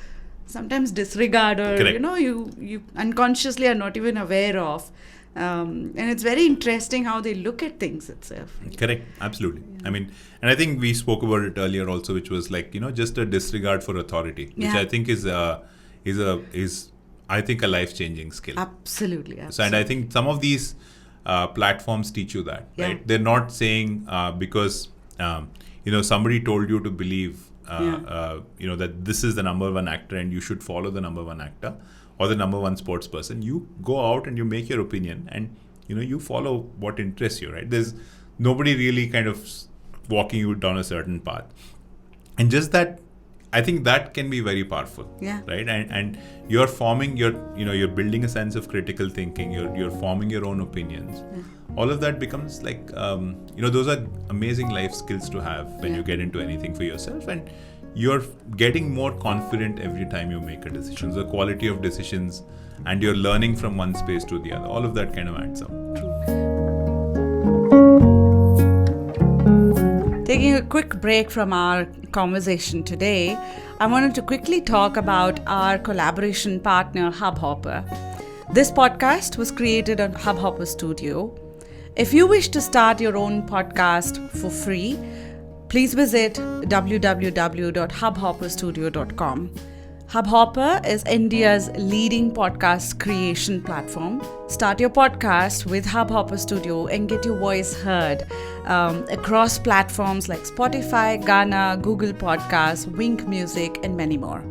sometimes disregard, or Correct. You unconsciously are not even aware of, and it's very interesting how they look at things itself. Correct, absolutely. And I think we spoke about it earlier also, which was like, just a disregard for authority, which I think is I think a life-changing skill. Absolutely. So, and I think some of these platforms teach you that, right? They're not saying because somebody told you to believe that this is the number one actor and you should follow the number one actor or the number one sports person. You go out and you make your opinion, and you follow what interests you, right? There's nobody really kind of walking you down a certain path, and just that, I think that can be very powerful, right? And you're forming you're building a sense of critical thinking. You're forming your own opinions. All of that becomes like, those are amazing life skills to have when you get into anything for yourself, and you're getting more confident every time you make a decision. The quality of decisions, and you're learning from one space to the other. All of that kind of adds up. Taking a quick break from our conversation today, I wanted to quickly talk about our collaboration partner, Hubhopper. This podcast was created on Hubhopper Studio. If you wish to start your own podcast for free, please visit www.hubhopperstudio.com. Hubhopper is India's leading podcast creation platform. Start your podcast with Hubhopper Studio and get your voice heard across platforms like Spotify, Gaana, Google Podcasts, Wink Music, and many more.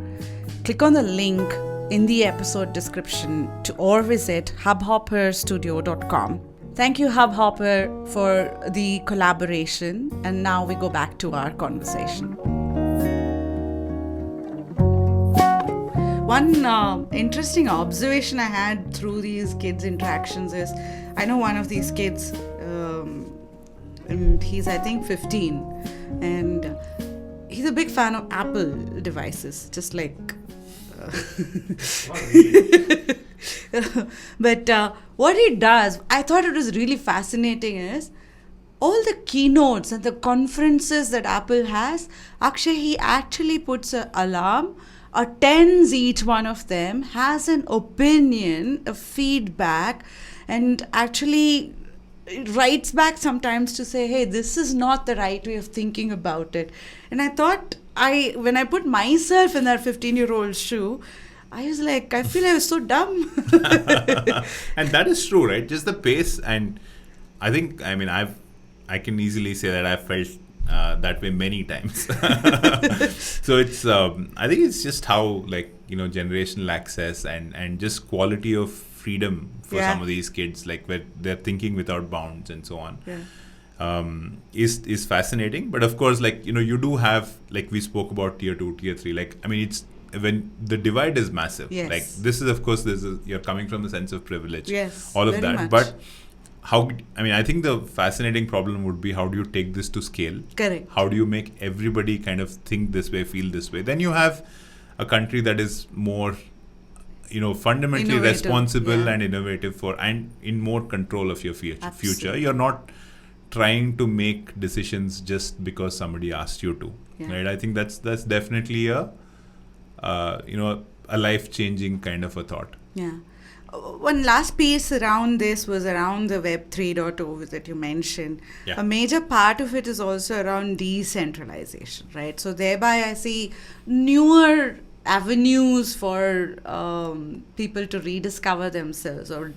Click on the link in the episode description or visit hubhopperstudio.com. Thank you, Hubhopper, for the collaboration. And now we go back to our conversation. One interesting observation I had through these kids' interactions is, I know one of these kids, and he's, I think, 15, and he's a big fan of Apple devices, just like... But what he does, I thought it was really fascinating, is all the keynotes and the conferences that Apple has, Akshay, he actually puts an alarm, attends each one of them, has an opinion, a feedback, and actually writes back sometimes to say, hey, this is not the right way of thinking about it. And I thought, when I put myself in that 15-year-old shoe, I was like, I feel I was so dumb. And that is true, right? Just the pace. And I think, I can easily say that I've felt that way many times. So it's, I think it's just how, generational access and just quality of freedom for some of these kids, like where they're thinking without bounds and so on. Is fascinating. But of course, you do have, we spoke about tier 2, tier 3, it's when the divide is massive. This is, of course, you're coming from the sense of privilege, all of that. Much. But I think the fascinating problem would be, how do you take this to scale? Correct. How do you make everybody kind of think this way, feel this way? Then you have a country that is more, fundamentally innovative, responsible and innovative and in more control of your future. You're not trying to make decisions just because somebody asked you to, right? I think that's definitely a life-changing kind of a thought. Yeah. One last piece around this was around the Web 3.0 that you mentioned. A major part of it is also around decentralization, right? So thereby I see newer avenues for people to rediscover themselves or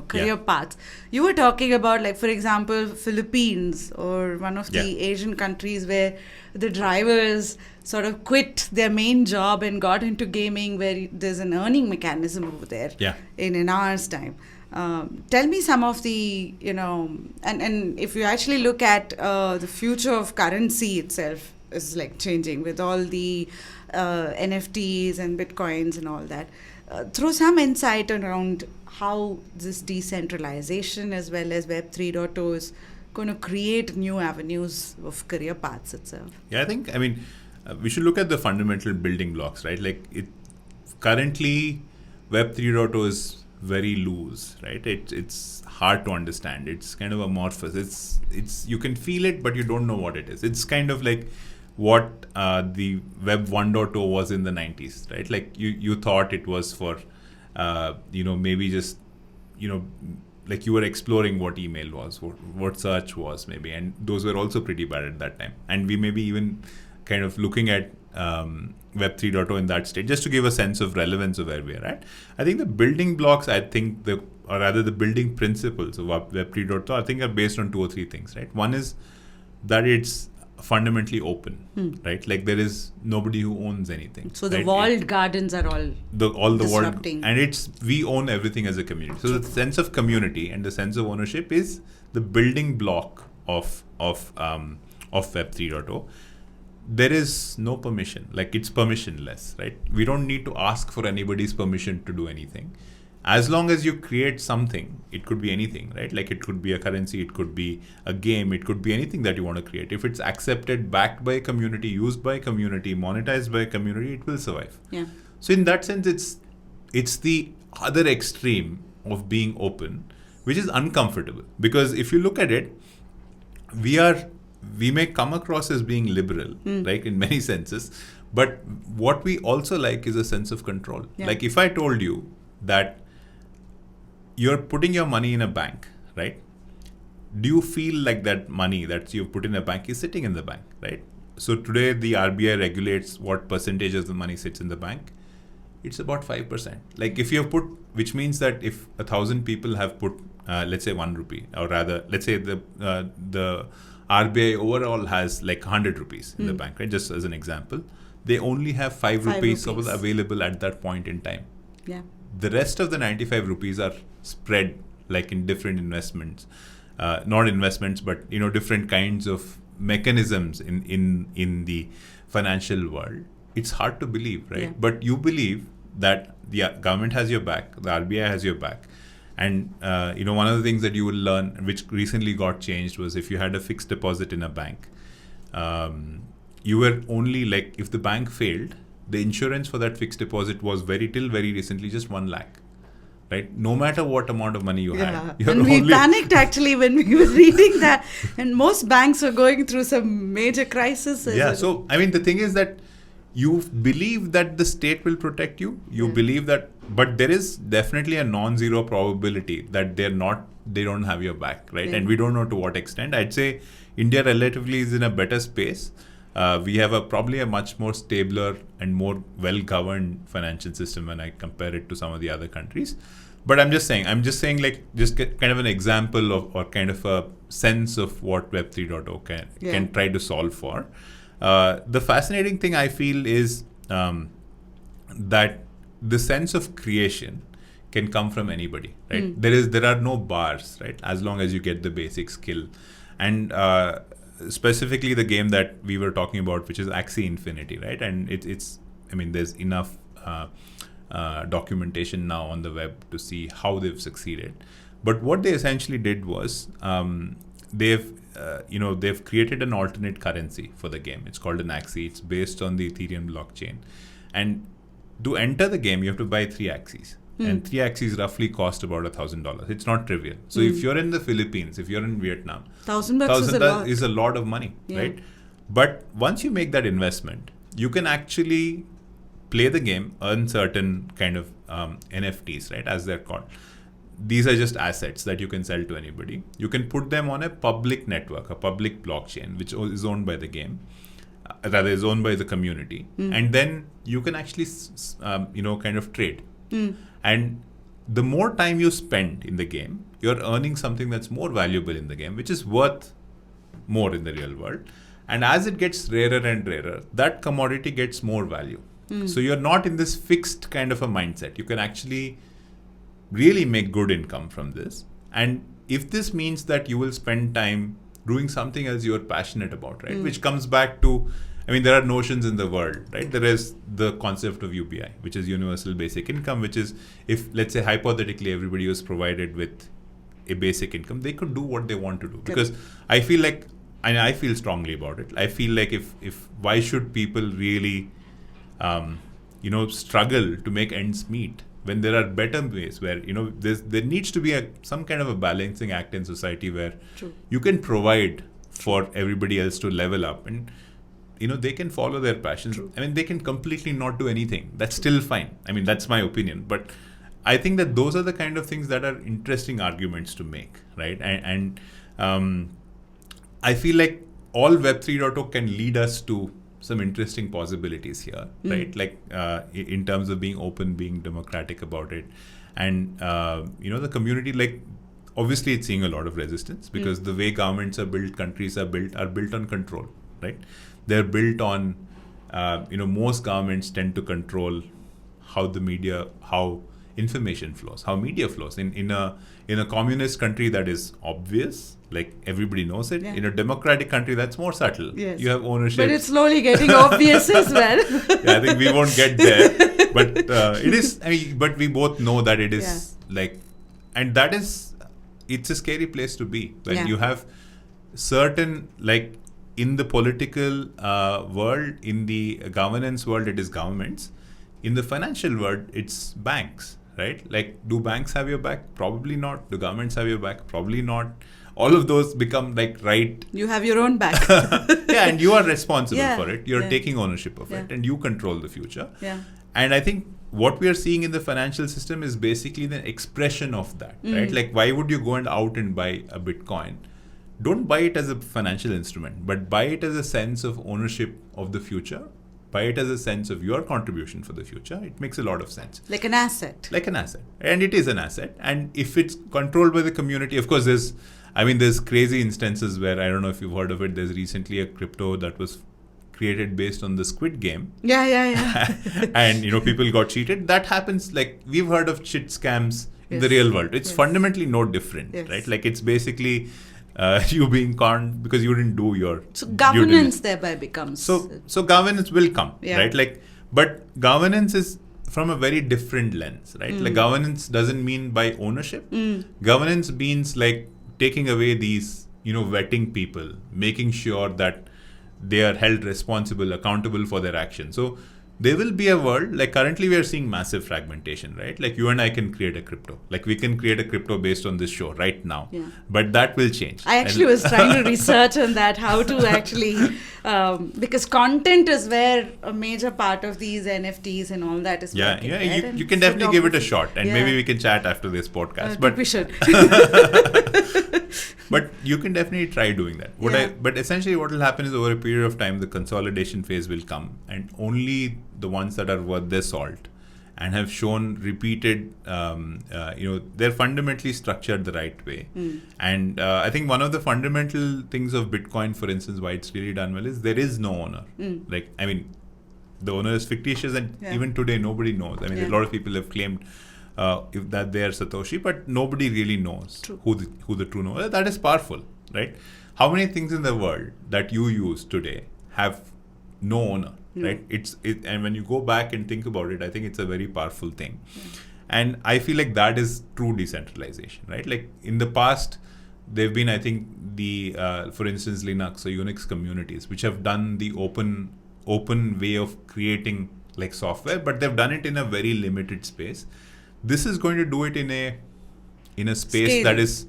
career paths. You were talking about, for example, Philippines or one of the Asian countries where the drivers sort of quit their main job and got into gaming, where there's an earning mechanism over there in an hour's time. Tell me some of the, and if you actually look at the future of currency itself is changing with all the NFTs and Bitcoins and all that. Throw some insight around how this decentralization as well as Web 3.0 is going to create new avenues of career paths itself. Yeah, I think, we should look at the fundamental building blocks, right? Currently, Web 3.0 is very loose, right? It's hard to understand. It's kind of amorphous. It's you can feel it, but you don't know what it is. It's kind of like what the Web 1.0 was in the 90s, right? You thought it was for, maybe just, you were exploring what email was, what search was maybe, and those were also pretty bad at that time. And we may be even kind of looking at Web 3.0 in that state, just to give a sense of relevance of where we are at. I think the building blocks, the building principles of Web 3.0, I think are based on 2 or 3 things, right? One is that it's fundamentally open, right? There is nobody who owns anything. So the walled gardens are all the disrupting. And we own everything as a community. So the sense of community and the sense of ownership is the building block of Web 3.0. There is no permission, it's permissionless, right? We don't need to ask for anybody's permission to do anything. As long as you create something, it could be anything, right? It could be a currency, it could be a game, it could be anything that you want to create. If it's accepted, backed by a community, used by a community, monetized by a community, it will survive. Yeah. So in that sense, it's the other extreme of being open, which is uncomfortable. Because if you look at it, we may come across as being liberal, right, in many senses, but what we also like is a sense of control. If I told you that you're putting your money in a bank, right? Do you feel like that money that you've put in a bank is sitting in the bank, right? So today the RBI regulates what percentage of the money sits in the bank. It's about 5%. If you have put, which means that if 1,000 people have put, let's say 1 rupee, or rather, let's say the RBI overall has 100 rupees in the bank, right? Just as an example, they only have 5 rupees available at that point in time. Yeah. The rest of the 95 rupees are spread in different investments, not investments, but different kinds of mechanisms in the financial world. It's hard to believe, right? Yeah. But you believe that the government has your back, the RBI has your back. And one of the things that you will learn, which recently got changed, was if you had a fixed deposit in a bank, you were only if the bank failed, the insurance for that fixed deposit was till very recently just 1 lakh, right? No matter what amount of money you had. And we panicked actually when we were reading that, and most banks were going through some major crisis. Yeah. So the thing is that you believe that the state will protect you. You believe that but there is definitely a non-zero probability that they don't have your back, right? Yeah. And we don't know to what extent. I'd say India relatively is in a better space. We have probably a much more stabler and more well-governed financial system when I compare it to some of the other countries. But I'm just saying like just get kind of an example of, or kind of a sense of what Web 3.0 can try to solve for. The fascinating thing I feel is that the sense of creation can come from anybody, right? There are no bars, right? As long as you get the basic skill. And specifically the game that we were talking about, which is Axie Infinity, right? And there's enough documentation now on the web to see how they've succeeded. But what they essentially did was they've created an alternate currency for the game. It's called an Axie. It's based on the Ethereum blockchain. And to enter the game, you have to buy 3 Axies. And 3 Axies roughly cost about $1,000. It's not trivial. So if you're in the Philippines, if you're in Vietnam, $1,000 is a lot of money, right? But once you make that investment, you can actually play the game, earn certain kind of NFTs, right, as they're called. These are just assets that you can sell to anybody. You can put them on a public network, a public blockchain, which is owned by the game. Rather, is owned by the community. And then you can actually, kind of trade. And the more time you spend in the game, you're earning something that's more valuable in the game, which is worth more in the real world. And as it gets rarer and rarer, that commodity gets more value. So you're not in this fixed kind of a mindset. You can actually really make good income from this. And if this means that you will spend time doing something else you're passionate about, right? Which comes back to, there are notions in the world, right? There is the concept of UBI, which is universal basic income, which is if, let's say, hypothetically, everybody was provided with a basic income, they could do what they want to do. Because I feel like, and I feel strongly about it, I feel like if why should people really, struggle to make ends meet when there are better ways where, there needs to be some kind of a balancing act in society where you can provide for everybody else to level up and, they can follow their passions. They can completely not do anything. That's still fine. That's my opinion. But I think that those are the kind of things that are interesting arguments to make, right? And I feel like all Web 3.0 can lead us to some interesting possibilities here, right? Like in terms of being open, being democratic about it. And, the community, like, obviously it's seeing a lot of resistance because the way governments are built, countries are built on control, right? They're built on, most governments tend to control how the media, how information flows, how media flows. In a communist country, that is obvious, like everybody knows it. In a democratic country, that's more subtle. Yes. You have ownership. But it's slowly getting obvious as well. I think we won't get there. But it is, but we both know that it is like, and that is, it's a scary place to be when you have certain, like, in the political world, in the governance world, it is governments. In the financial world, it's banks, right? Like, do banks have your back? Probably not. Do governments have your back? Probably not. All of those become like, right? You have your own back. And you are responsible for it. You're taking ownership of it and you control the future. And I think what we are seeing in the financial system is basically the expression of that, right? Like, why would you go out and buy a Bitcoin? Don't buy it as a financial instrument, but buy it as a sense of ownership of the future. Buy it as a sense of your contribution for the future. It makes a lot of sense. Like an asset. Like an asset. And it is an asset. And if it's controlled by the community, of course, there's crazy instances where, I don't know if you've heard of it, there's recently a crypto that was created based on the Squid Game. Yeah. And, people got cheated. That happens, like, we've heard of cheat scams in the real world. It's fundamentally no different, right? Like, it's basically you being conned because you didn't do your governance thereby becomes. So governance will come, right? Like, but governance is from a very different lens, right? Like, governance doesn't mean by ownership. Governance means like taking away these, vetting people, making sure that they are held responsible, accountable for their actions. So there will be a world, like currently we are seeing massive fragmentation, right? Like, you and I can create a crypto. Like, we can create a crypto based on this show right now. But that will change. I actually was trying to research on that, how to actually Because content is where a major part of these NFTs and all that is working, right? You can definitely give it a shot, and maybe we can chat after this podcast. But we should. But you can definitely try doing that. But essentially what will happen is over a period of time, the consolidation phase will come, and only the ones that are worth their salt and have shown repeated, they're fundamentally structured the right way. And I think one of the fundamental things of Bitcoin, for instance, why it's really done well is there is no owner. The owner is fictitious, and even today nobody knows. A lot of people have claimed that they are Satoshi, but nobody really knows who the true owner is. That is powerful, right? How many things in the world that you use today have no owner? Right, and when you go back and think about it, I think it's a very powerful thing, and I feel like that is true decentralization, right? Like in the past, there've been, I think, the for instance, Linux or Unix communities which have done the open way of creating like software, but they've done it in a very limited space. This is going to do it in a space that is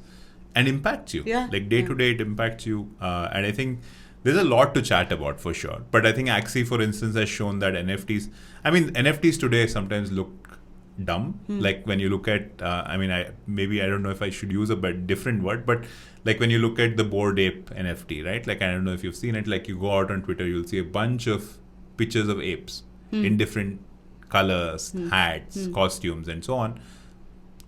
and impacts you, like day to day. It impacts you, and I think there's a lot to chat about for sure. But I think Axie, for instance, has shown that NFTs today sometimes look dumb. Like when you look at, I don't know if I should use a different word, but like when you look at the Bored Ape NFT, right? Like I don't know if you've seen it. Like you go out on Twitter, you'll see a bunch of pictures of apes in different colors, hats, costumes, and so on.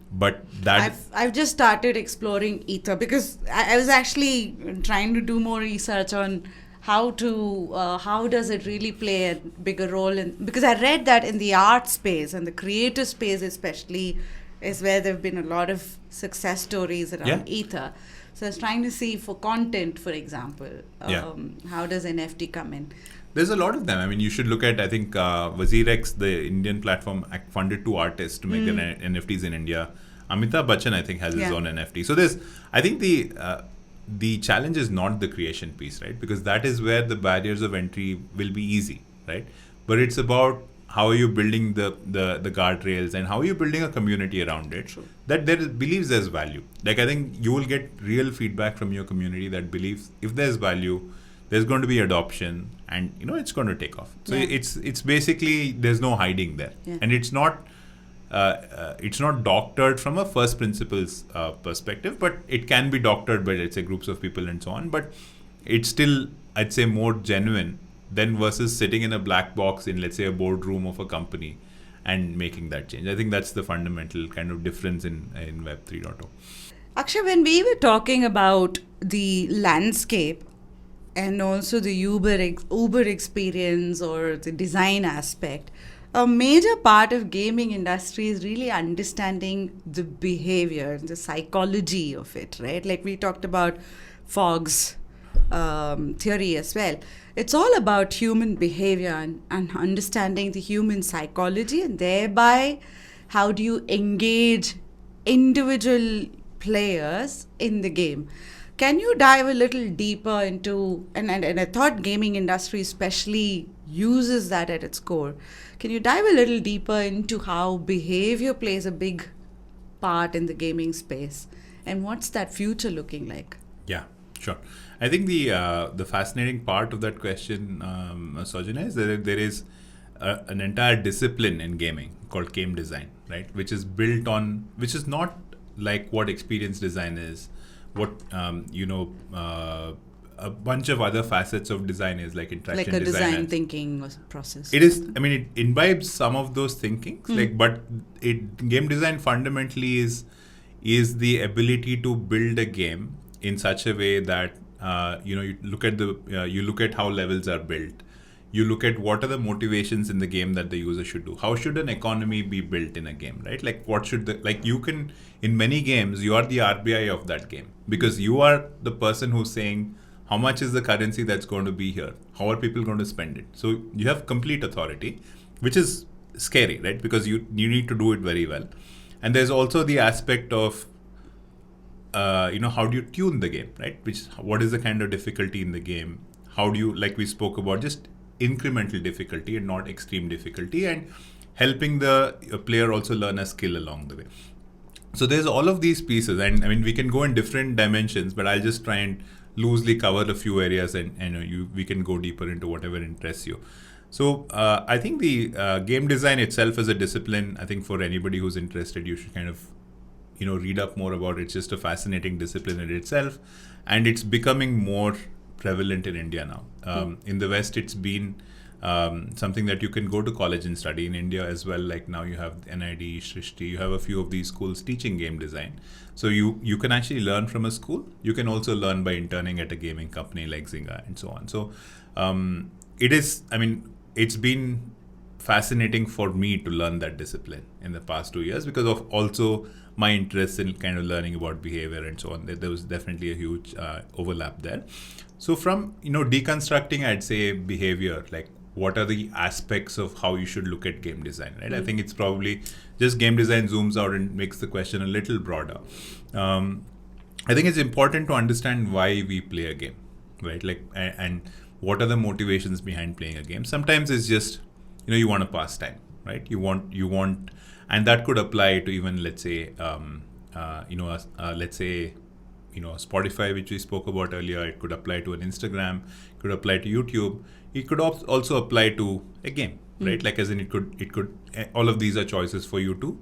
But that I've just started exploring Ether because I was actually trying to do more research on how does it really play a bigger role in, because I read that in the art space and the creative space especially is where there have been a lot of success stories around Ether. So I was trying to see for content, for example, how does NFT come in? There's a lot of them. You should look at, I think, WazirX, the Indian platform, funded 2 artists to make their NFTs in India. Amitabh Bachchan, I think, has his own NFT. So I think the challenge is not the creation piece, right? Because that is where the barriers of entry will be easy, right? But it's about how are you building the guardrails and how are you building a community around it that believes there's value. Like I think you will get real feedback from your community that believes if there's value, there's going to be adoption, and it's going to take off. So it's basically there's no hiding there, and it's not doctored from a first principles perspective, but it can be doctored by let's say groups of people and so on. But it's still, I'd say, more genuine than versus sitting in a black box in let's say a boardroom of a company and making that change. I think that's the fundamental kind of difference in Web 3.0. Akshay, when we were talking about the landscape and also the Uber experience or the design aspect, a major part of gaming industry is really understanding the behavior, the psychology of it, right? Like we talked about Fogg's theory as well. It's all about human behavior and understanding the human psychology, and thereby how do you engage individual players in the game. Can you dive a little deeper into, and I thought gaming industry especially uses that at its core. Can you dive a little deeper into how behavior plays a big part in the gaming space? And what's that future looking like? Yeah, sure. I think the fascinating part of that question, Sojana, is that there is an entire discipline in gaming called game design, right? Which is built on, which is not like what experience design is, what a bunch of other facets of design is, like interaction like a design thinking process. It is, it imbibes some of those thinkings, but game design fundamentally is the ability to build a game in such a way that you look at how levels are built. You look at what are the motivations in the game that the user should do. How should an economy be built in a game, right? Like what should you can, in many games, you are the RBI of that game because you are the person who's saying how much is the currency that's going to be here? How are people going to spend it? So you have complete authority, which is scary, right? Because you need to do it very well. And there's also the aspect of how do you tune the game, right? What is the kind of difficulty in the game? How do you, like we spoke about, just incremental difficulty and not extreme difficulty, and helping the player also learn a skill along the way. So there's all of these pieces, and we can go in different dimensions, but I'll just try and loosely cover a few areas, and we can go deeper into whatever interests you. So I think the game design itself as a discipline, I think for anybody who's interested, you should kind of read up more about it. It's just a fascinating discipline in itself, and it's becoming more prevalent in India now. In the West, it's been something that you can go to college and study. In India as well, like now you have NID, Shrishti, you have a few of these schools teaching game design. So you can actually learn from a school. You can also learn by interning at a gaming company like Zynga and so on. So it's been fascinating for me to learn that discipline in the past 2 years because of also my interest in kind of learning about behavior and so on. There was definitely a huge overlap there. So from deconstructing, I'd say behavior, like what are the aspects of how you should look at game design, right? I think it's probably just game design zooms out and makes the question a little broader. I think it's important to understand why we play a game, right? Like and what are the motivations behind playing a game. Sometimes it's just you want to pass time, right? You want, and that could apply to even let's say Spotify, which we spoke about earlier. It could apply to an Instagram, it could apply to YouTube. It could also apply to a game, right? Like as in it could all of these are choices for you to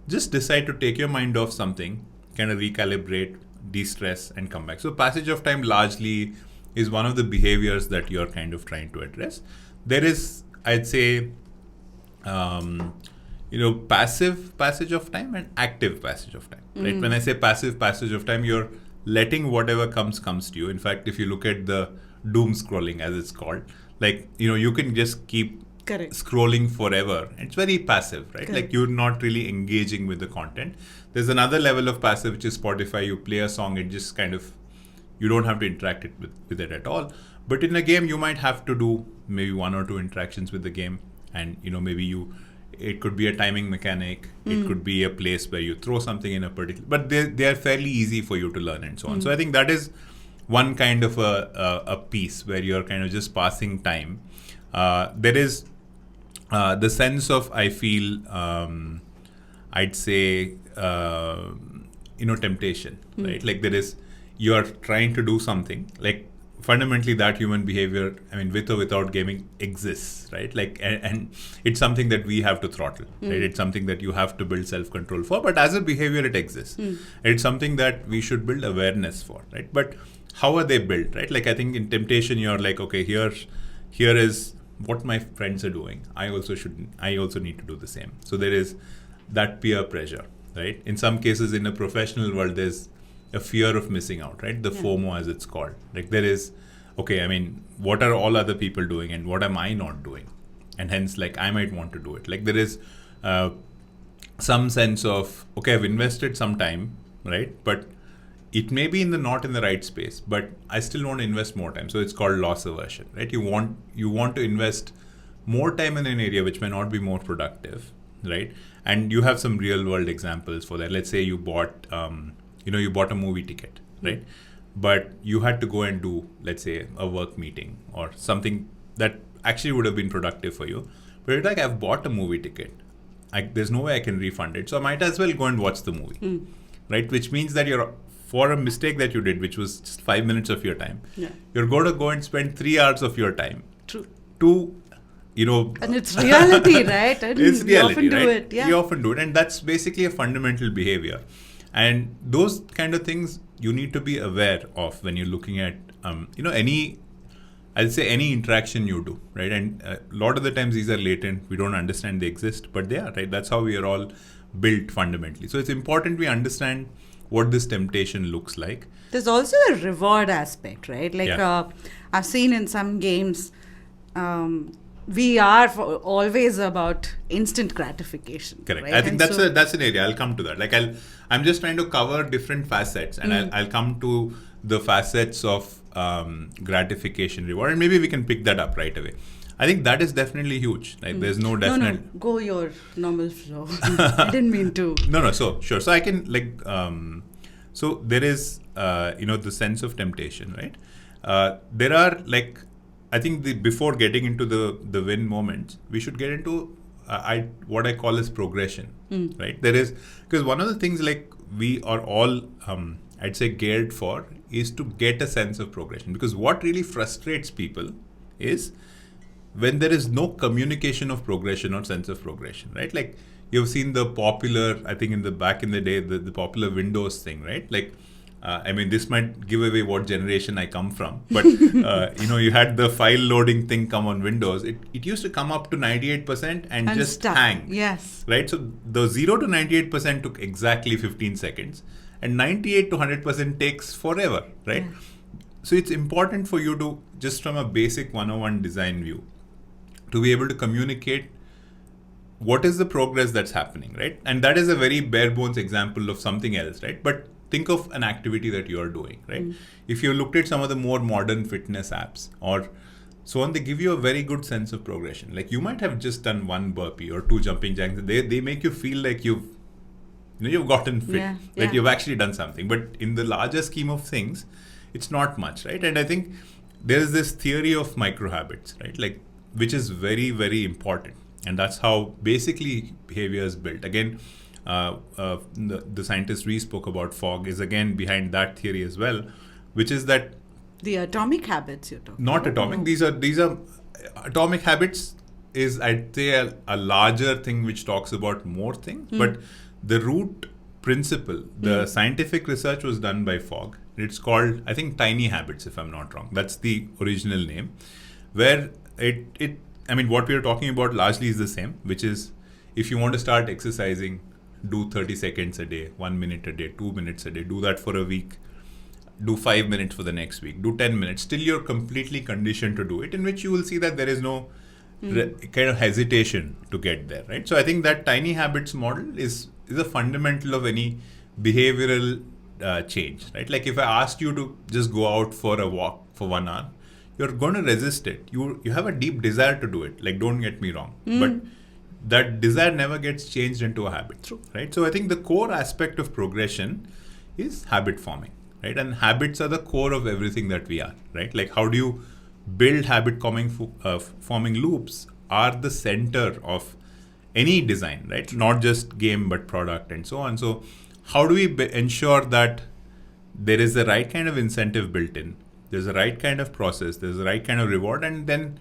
just decide to take your mind off something, kind of recalibrate, de-stress and come back. So passage of time largely is one of the behaviors that you're kind of trying to address. There is, I'd say, passive passage of time and active passage of time, right? When I say passive passage of time, you're letting whatever comes to you. In fact, if you look at the doom scrolling, as it's called, like, you can just keep scrolling forever. It's very passive, right? Correct. Like you're not really engaging with the content. There's another level of passive, which is Spotify. You play a song, it just kind of, you don't have to interact with it at all. But in a game, you might have to do maybe 1 or 2 interactions with the game. And, it could be a timing mechanic. It could be a place where you throw something in a particular, but they are fairly easy for you to learn and so on. So I think that is one kind of a piece where you're kind of just passing time. There is the sense of, I feel, I'd say, temptation, right? Like you're trying to do something, like fundamentally that human behavior, with or without gaming exists, right? Like, and it's something that we have to throttle, right? It's something that you have to build self-control for, but as a behavior, it exists. It's something that we should build awareness for, right? But how are they built, right? Like, I think in temptation, you're like, okay, here is what my friends are doing. I also need to do the same. So there is that peer pressure, right? In some cases, in a professional world, there's a fear of missing out, right? The FOMO, as it's called. Like there is, what are all other people doing and what am I not doing? And hence, like, I might want to do it. Like there is some sense of, okay, I've invested some time, right? But it may be not in the right space, but I still want to invest more time. So it's called loss aversion, right? You want to invest more time in an area which may not be more productive, right? And you have some real world examples for that. Let's say you bought you bought a movie ticket, right? But you had to go and do, let's say, a work meeting or something that actually would have been productive for you. But it's like, I've bought a movie ticket. There's no way I can refund it. So I might as well go and watch the movie, right? Which means that for a mistake that you did, which was just 5 minutes of your time, you're going to go and spend 3 hours of your time to and it's reality, right? It's reality, often right? Do it. Yeah. You often do it. And that's basically a fundamental behavior. And those kind of things you need to be aware of when you're looking at, any interaction you do, right? And a lot of the times these are latent. We don't understand they exist, but they are, right? That's how we are all built fundamentally. So it's important we understand what this temptation looks like. There's also a reward aspect, right? Like I've seen in some games, we are always about instant gratification. Correct. Right? I think that's an area. I'll come to that. Like I'm just trying to cover different facets, and I'll come to the facets of gratification, reward, and maybe we can pick that up right away. I think that is definitely huge. Like there's no definite. No, go your normal flow. I didn't mean to. No. So sure. So I can so there is the sense of temptation, right? There are I think before getting into the win moments, we should get into what I call as progression, right? There is, because one of the things we are all, I'd say, geared for is to get a sense of progression. Because what really frustrates people is when there is no communication of progression or sense of progression, right? Like you've seen the popular, I think back in the day, the popular Windows thing, right? Like, this might give away what generation I come from, but you had the file loading thing come on Windows. It used to come up to 98% and just stuck. hang. Yes. Right? So the 0 to 98% took exactly 15 seconds and 98 to 100% takes forever, right? Yeah. So it's important for you to, just from a basic 101 design view, to be able to communicate what is the progress that's happening, right? And that is a very bare bones example of something else, right? But think of an activity that you are doing, right? If you looked at some of the more modern fitness apps or so on, they give you a very good sense of progression. Like you might have just done 1 burpee or 2 jumping jacks. They make you feel like you've gotten fit, that you've actually done something. But in the larger scheme of things, it's not much, right? And I think there is this theory of micro habits, right? Like, which is very, very important. And that's how basically behavior is built. Again, the scientist we spoke about, Fogg, is again behind that theory as well, which is that the atomic habits you're talking not about. atomic. These are atomic habits is, I'd say, a larger thing which talks about more things. But the root principle, the scientific research was done by Fogg. It's called, I think, tiny habits, if I'm not wrong. That's the original name, where what we are talking about largely is the same, which is if you want to start exercising, do 30 seconds a day, 1 minute a day, 2 minutes a day, do that for a week, do 5 minutes for the next week, do 10 minutes. Still, you're completely conditioned to do it, in which you will see that there is no kind of hesitation to get there, right? So I think that tiny habits model is a fundamental of any behavioral change, right? Like if I asked you to just go out for a walk for 1 hour, you're going to resist it. You have a deep desire to do it. Like, don't get me wrong, but that desire never gets changed into a habit. True. Right? So I think the core aspect of progression is habit forming, right? And habits are the core of everything that we are, right? Like how do you build habit forming loops are the center of any design, right? Not just game, but product and so on. So how do we ensure that there is the right kind of incentive built in? There's the right kind of process, there's the right kind of reward, and then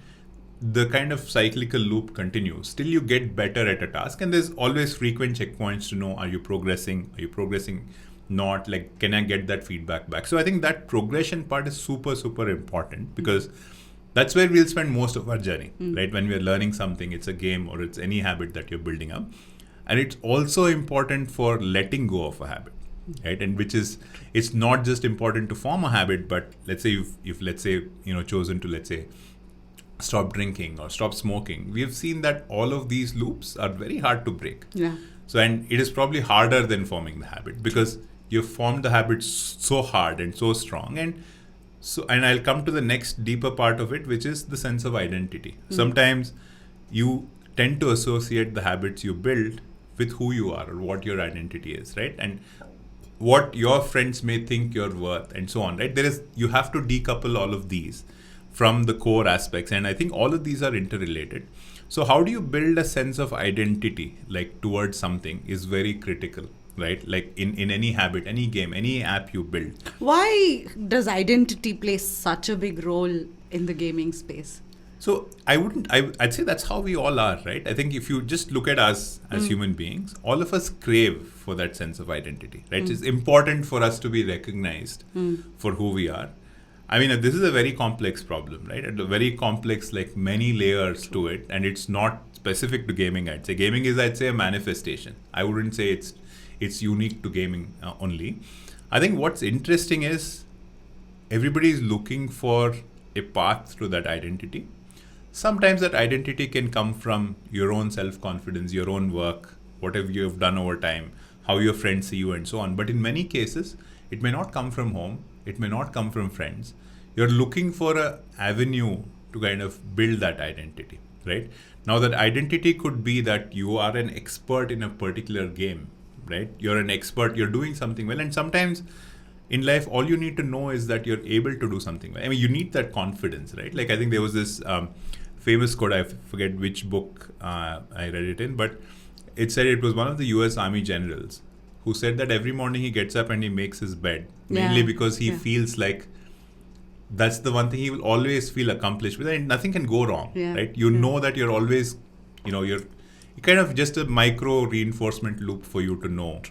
the kind of cyclical loop continues. Still you get better at a task, and there's always frequent checkpoints to know, are you progressing not? Like, can I get that feedback back? So I think that progression part is super, super important, because that's where we'll spend most of our journey, right? When we're learning something, it's a game or it's any habit that you're building up. And it's also important for letting go of a habit, right? And which is, it's not just important to form a habit, but let's say you've chosen to, let's say, stop drinking or stop smoking. We have seen that all of these loops are very hard to break. Yeah. So, and it is probably harder than forming the habit, because you've formed the habit so hard and so strong. And I'll come to the next deeper part of it, which is the sense of identity. Sometimes you tend to associate the habits you build with who you are or what your identity is, right? And what your friends may think you're worth and so on, right? You have to decouple all of these from the core aspects. And I think all of these are interrelated. So how do you build a sense of identity, like towards something, is very critical, right? Like in any habit, any game, any app you build. Why does identity play such a big role in the gaming space? So I'd say that's how we all are, right? I think if you just look at us as human beings, all of us crave for that sense of identity, right? It's important for us to be recognized for who we are. I mean, this is a very complex problem, right? And a very complex, like many layers to it. And it's not specific to gaming, I'd say. Gaming is, I'd say, a manifestation. I wouldn't say it's unique to gaming only. I think what's interesting is everybody is looking for a path to that identity. Sometimes that identity can come from your own self-confidence, your own work, whatever you have done over time, how your friends see you and so on. But in many cases, it may not come from home. It may not come from friends. You're looking for an avenue to kind of build that identity, right? Now that identity could be that you are an expert in a particular game, right? You're an expert, you're doing something well. And sometimes in life, all you need to know is that you're able to do something well. I mean, you need that confidence, right? Like, I think there was this famous quote, I forget which book I read it in, but it said it was one of the US Army generals who said that every morning he gets up and he makes his bed, mainly because he feels like that's the one thing he will always feel accomplished with, and nothing can go wrong, right? You know that you're always, you're kind of just a micro reinforcement loop for you to know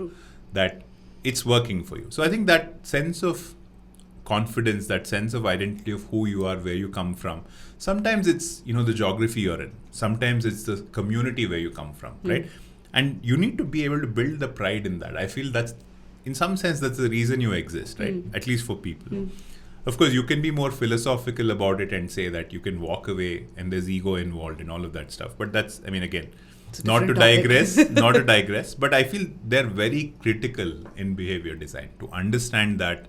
that it's working for you. So I think that sense of confidence, that sense of identity of who you are, where you come from, sometimes it's, the geography you're in, sometimes it's the community where you come from, right? And you need to be able to build the pride in that. I feel that's, in some sense, that's the reason you exist, right? At least for people. Of course, you can be more philosophical about it and say that you can walk away and there's ego involved and all of that stuff. But that's, again, not to digress, but I feel they're very critical in behavior design to understand that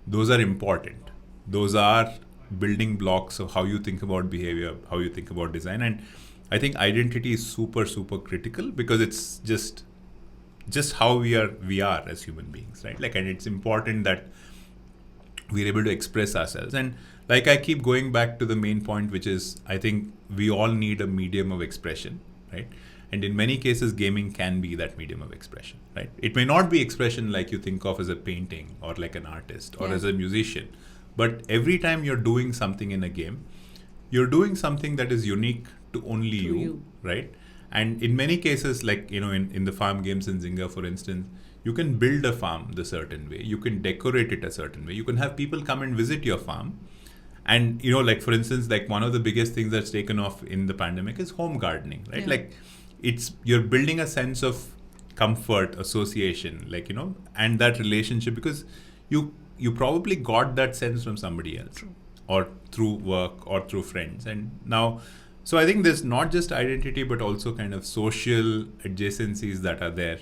those are important. Those are building blocks of how you think about behavior, how you think about design. And I think identity is super, super critical because it's just how we are as human beings, right? And it's important that we're able to express ourselves. And I keep going back to the main point, which is I think we all need a medium of expression, right? And in many cases, gaming can be that medium of expression, right? It may not be expression like you think of as a painting or like an artist or as a musician, but every time you're doing something in a game, you're doing something that is unique to only you, right? And in many cases, in the farm games in Zynga, for instance, you can build a farm the certain way. You can decorate it a certain way. You can have people come and visit your farm. And, for instance, one of the biggest things that's taken off in the pandemic is home gardening, right? You're building a sense of comfort, association, and that relationship because you probably got that sense from somebody else or through work or through friends. And now, so I think there's not just identity, but also kind of social adjacencies that are there,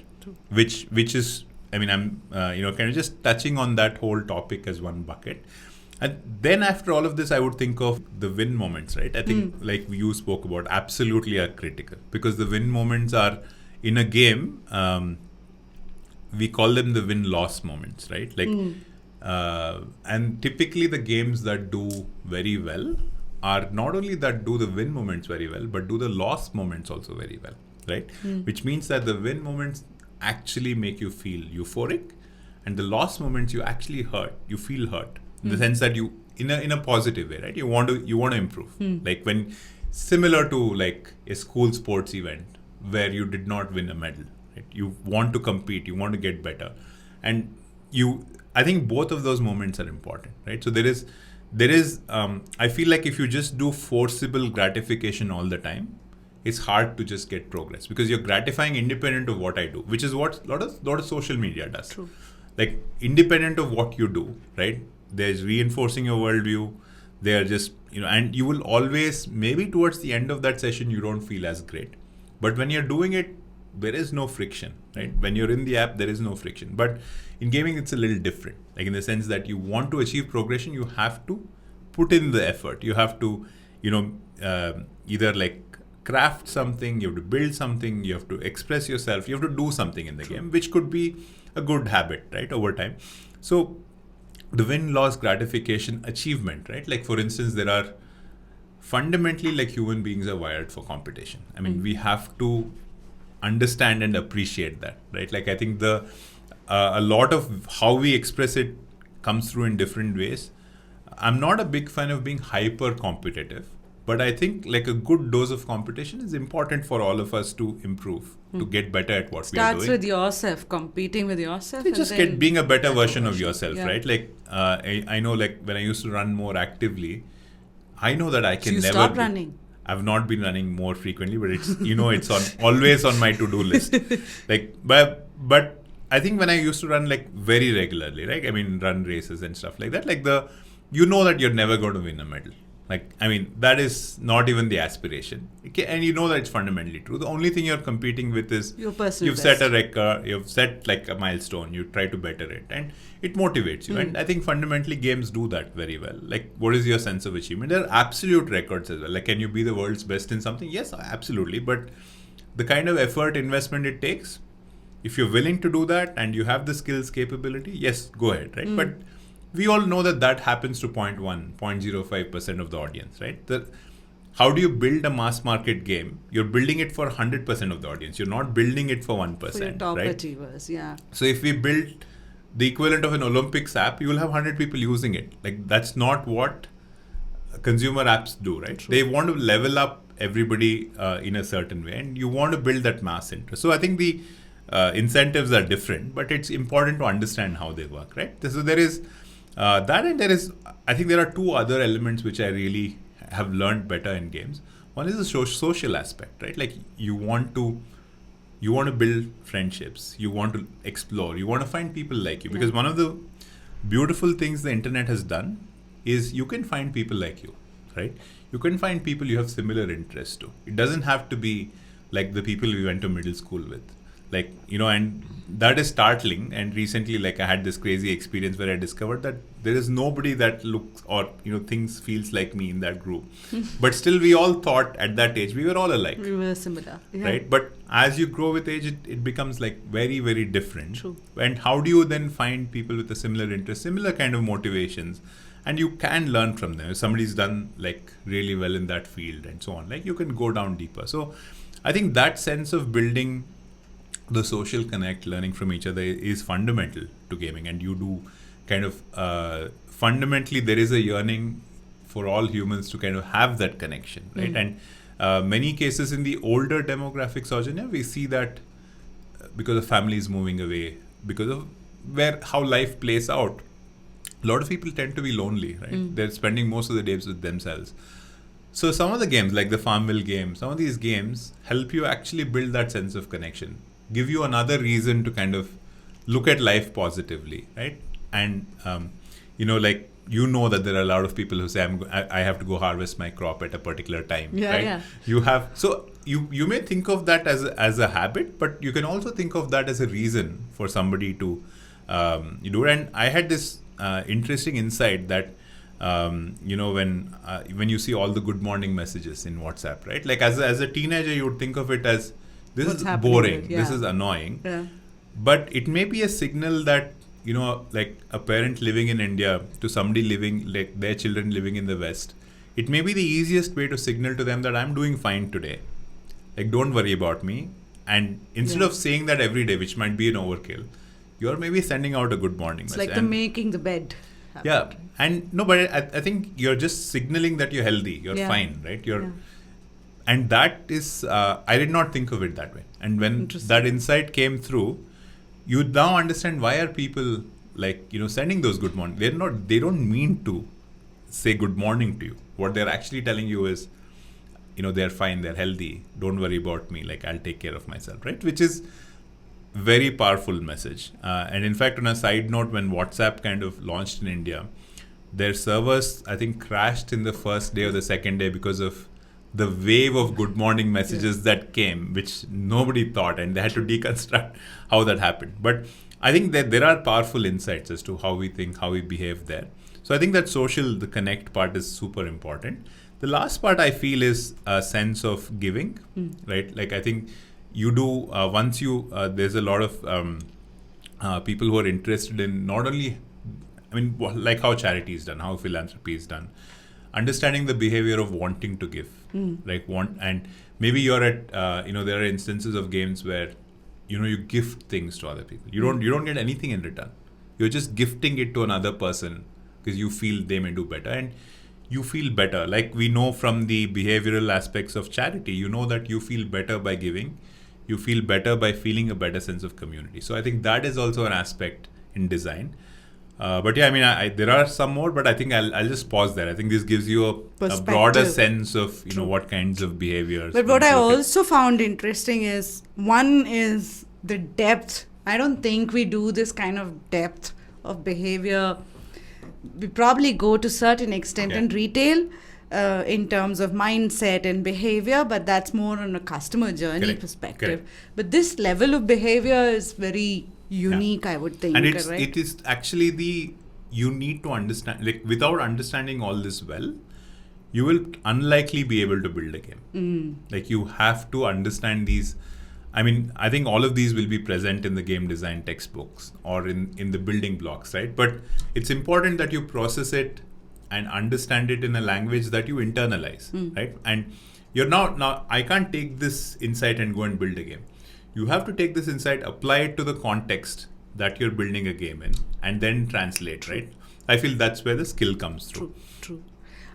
which is, I'm, kind of just touching on that whole topic as one bucket. And then after all of this, I would think of the win moments, right? I think like you spoke about, absolutely are critical because the win moments are in a game, we call them the win-loss moments, right? And typically the games that do very well are not only that do the win moments very well, but do the loss moments also very well, right? Which means that the win moments actually make you feel euphoric and the loss moments you actually hurt, you feel hurt. In the sense that you, in a positive way, right? You want to improve. When similar to a school sports event where you did not win a medal, right? You want to compete, you want to get better, and I think both of those moments are important, right? So there is. I feel like if you just do forcible gratification all the time, it's hard to just get progress because you're gratifying independent of what I do, which is what a lot of social media does. True. Independent of what you do, right? There's reinforcing your worldview. They are just, and you will always, maybe towards the end of that session, you don't feel as great. But when you're doing it, there is no friction, right? When you're in the app, there is no friction. But in gaming, it's a little different. In the sense that you want to achieve progression, you have to put in the effort. You have to, either craft something, you have to build something, you have to express yourself, you have to do something in the game, which could be a good habit, right? Over time. So the win-loss gratification achievement, right? For instance, there are fundamentally human beings are wired for competition. We have to understand and appreciate that, right? I think a lot of how we express it comes through in different ways. I'm not a big fan of being hyper competitive, but I think a good dose of competition is important for all of us to improve, to get better at what we are doing. Starts with yourself, competing with yourself. Just being a better version of yourself, right? I know when I used to run more actively, I know that I can never... Stop running. I've not been running more frequently, but it's, it's always on my to-do list. But I think when I used to run very regularly, right? Run races and stuff like that, that you're never going to win a medal. That is not even the aspiration. Okay? And that it's fundamentally true. The only thing you're competing with is your personal you've set a record, you've set a milestone, you try to better it, and it motivates you. And I think fundamentally games do that very well. What is your sense of achievement? There are absolute records as well. Can you be the world's best in something? Yes, absolutely. But the kind of effort, investment it takes, if you're willing to do that and you have the skills, capability, yes, go ahead, right? But we all know that happens to 0.1, 0.05% of the audience, right? how do you build a mass market game? You're building it for 100% of the audience. You're not building it for 1%. For your top right? achievers, yeah. So if we build the equivalent of an Olympics app, you will have 100 people using it. Like, that's not what consumer apps do, right? True. They want to level up everybody in a certain way, and you want to build that mass interest. So I think the incentives are different, but it's important to understand how they work, right? So there is that, and there is, I think there are two other elements which I really have learned better in games. One is the social aspect, right? Like, you want to build friendships, you want to explore, you want to find people like you, because one of the beautiful things the internet has done is you can find people like you, right? You can find people you have similar interests to. It doesn't have to be like the people we went to middle school with. Like, and that is startling. And recently, like, I had this crazy experience where I discovered that there is nobody that looks or, things feels like me in that group. But still, we all thought at that age, we were all alike. We were similar. Yeah. Right? But as you grow with age, it becomes like very, very different. True. And how do you then find people with a similar interest, similar kind of motivations? And you can learn from them. If somebody's done like really well in that field and so on, like, you can go down deeper. So I think that sense of building the social connect, learning from each other, is fundamental to gaming. And you do kind of fundamentally, there is a yearning for all humans to kind of have that connection, right? And many cases in the older demographics, Saujanya, we see that because of families moving away, because of how life plays out, a lot of people tend to be lonely, right? They're spending most of the days with themselves. So some of the games, like the Farmville game, some of these games help you actually build that sense of connection, give you another reason to kind of look at life positively, right? And like, that there are a lot of people who say, I have to go harvest my crop at a particular time, right? Yeah. You have, so you may think of that as a habit, but you can also think of that as a reason for somebody to do it. And I had this interesting insight that when you see all the good morning messages in WhatsApp, right? Like, as a teenager, you would think of it as, this What's is happening boring, yeah. this is annoying. Yeah. But it may be a signal that, like a parent living in India to somebody living, like their children living in the West, it may be the easiest way to signal to them that I'm doing fine today. Like, don't worry about me. And instead of saying that every day, which might be an overkill, you're maybe sending out a good morning message. It's like the making the bed habit. Yeah. And no, but I think you're just signaling that you're healthy, you're fine, right? And that is, I did not think of it that way. And when that insight came through, you now understand why are people like, sending those good morning. They don't mean to say good morning to you. What they're actually telling you is, they're fine, they're healthy, don't worry about me, like, I'll take care of myself, right? Which is very powerful message. And in fact, on a side note, when WhatsApp kind of launched in India, their servers, I think, crashed in the first day or the second day because of the wave of good morning messages that came, which nobody thought, and they had to deconstruct how that happened. But I think that there are powerful insights as to how we think, how we behave there. So I think that the connect part is super important. The last part I feel is a sense of giving, right? Like, I think you do, there's a lot of people who are interested in not only, like how charity is done, how philanthropy is done, understanding the behavior of wanting to give, and maybe you're at, there are instances of games where, you gift things to other people. You don't get anything in return. You're just gifting it to another person because you feel they may do better, and you feel better. Like, we know from the behavioral aspects of charity, that you feel better by giving. You feel better by feeling a better sense of community. So I think that is also an aspect in design. But yeah, there are some more, but I think I'll just pause there. I think this gives you a broader sense of, what kinds of behaviors. But what I also found interesting is, one is the depth. I don't think we do this kind of depth of behavior. We probably go to certain extent in retail in terms of mindset and behavior, but that's more on a customer journey perspective. Correct. But this level of behavior is very unique, I would think. And it is actually you need to understand, like, without understanding all this well, you will unlikely be able to build a game. Like, you have to understand these. I think all of these will be present in the game design textbooks or in the building blocks, right? But it's important that you process it and understand it in a language that you internalize, right? And you're now I can't take this insight and go and build a game. You have to take this insight, apply it to the context that you're building a game in, and then translate, right? I feel that's where the skill comes through. True.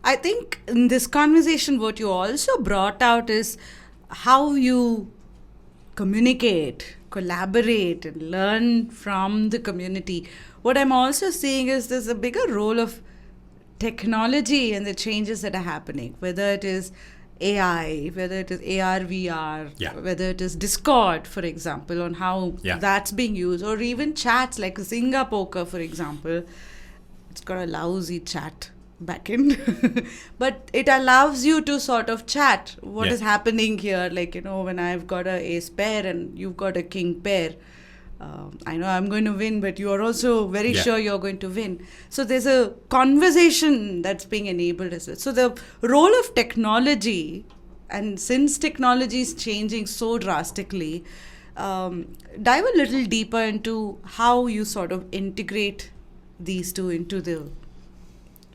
I think in this conversation, what you also brought out is how you communicate, collaborate, and learn from the community. What I'm also seeing is there's a bigger role of technology and the changes that are happening, whether it is AI, whether it is AR, VR, whether it is Discord, for example, on how that's being used, or even chats like Zynga Poker, for example. It's got a lousy chat backend, but it allows you to sort of chat what is happening here. Like, when I've got a ace pair and you've got a king pair, I know I'm going to win, but you are also very sure you're going to win. So there's a conversation that's being enabled as well. So the role of technology, and since technology is changing so drastically, dive a little deeper into how you sort of integrate these two into the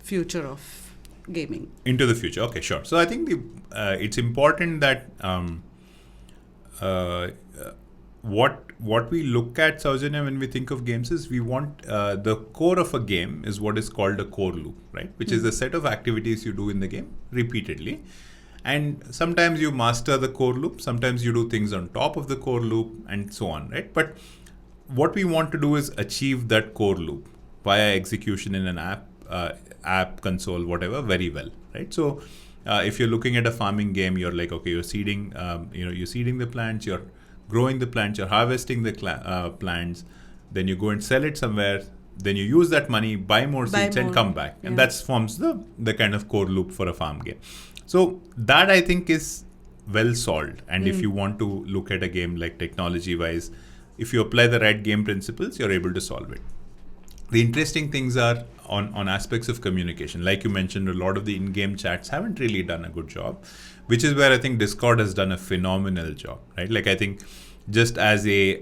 future of gaming. Into the future, okay, sure. So I think it's important that what we look at, Saujanya, when we think of games is we want the core of a game is what is called a core loop, right? Which is a set of activities you do in the game repeatedly. And sometimes you master the core loop, sometimes you do things on top of the core loop, and so on, right? But what we want to do is achieve that core loop via execution in an app, console, whatever, very well, right? So if you're looking at a farming game, you're like, okay, you're seeding, you're seeding the plants, you're growing the plants, you're harvesting the plants, then you go and sell it somewhere, then you use that money, buy more seeds and come back. And that forms the kind of core loop for a farm game. So that I think is well solved. And if you want to look at a game like technology wise, if you apply the right game principles, you're able to solve it. The interesting things are on aspects of communication. Like you mentioned, a lot of the in-game chats haven't really done a good job, which is where I think Discord has done a phenomenal job, right? Like I think just as a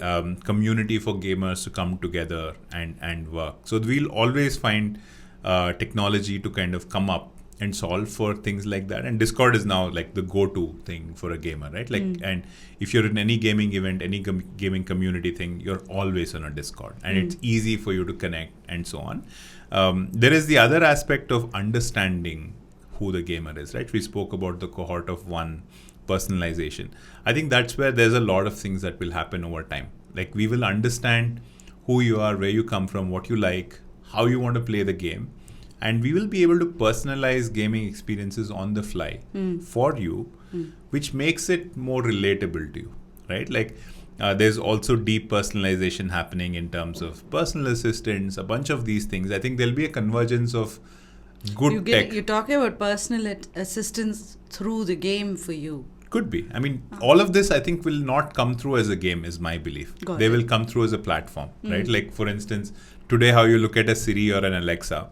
community for gamers to come together and work. So we'll always find technology to kind of come up and solve for things like that. And Discord is now like the go-to thing for a gamer, right? Like, and if you're in any gaming event, any gaming community thing, you're always on a Discord, and it's easy for you to connect and so on. There is the other aspect of understanding who the gamer is, right? We spoke about the cohort of one, personalization. I think that's where there's a lot of things that will happen over time. Like we will understand who you are, where you come from, what you like, how you want to play the game. And we will be able to personalize gaming experiences on the fly for you, which makes it more relatable to you, right? Like there's also deep personalization happening in terms of personal assistants, a bunch of these things. I think there'll be a convergence of good tech. You're talking about personal assistance through the game for you. Could be. I mean, all of this I think will not come through as a game is my belief. They will come through as a platform, right? Like for instance, today how you look at a Siri or an Alexa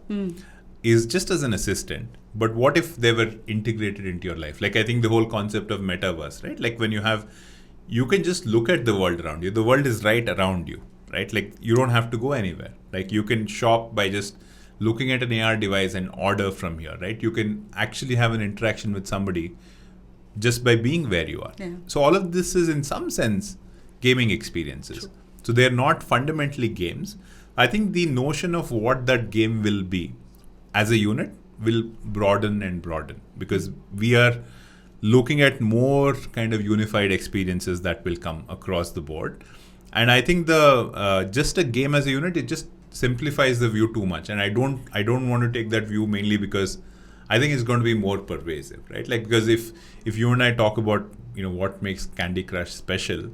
is just as an assistant. But what if they were integrated into your life? Like I think the whole concept of metaverse, right? Like when you can just look at the world around you. The world is right around you, right? Like you don't have to go anywhere. Like you can shop by just looking at an AR device and order from here, right? You can actually have an interaction with somebody just by being where you are. Yeah. So all of this is in some sense gaming experiences. True. So they're not fundamentally games. I think the notion of what that game will be as a unit will broaden and broaden because we are looking at more kind of unified experiences that will come across the board. And I think the just a game as a unit, it just simplifies the view too much. And I don't want to take that view mainly because I think it's going to be more pervasive, right? Like because if you and I talk about what makes Candy Crush special,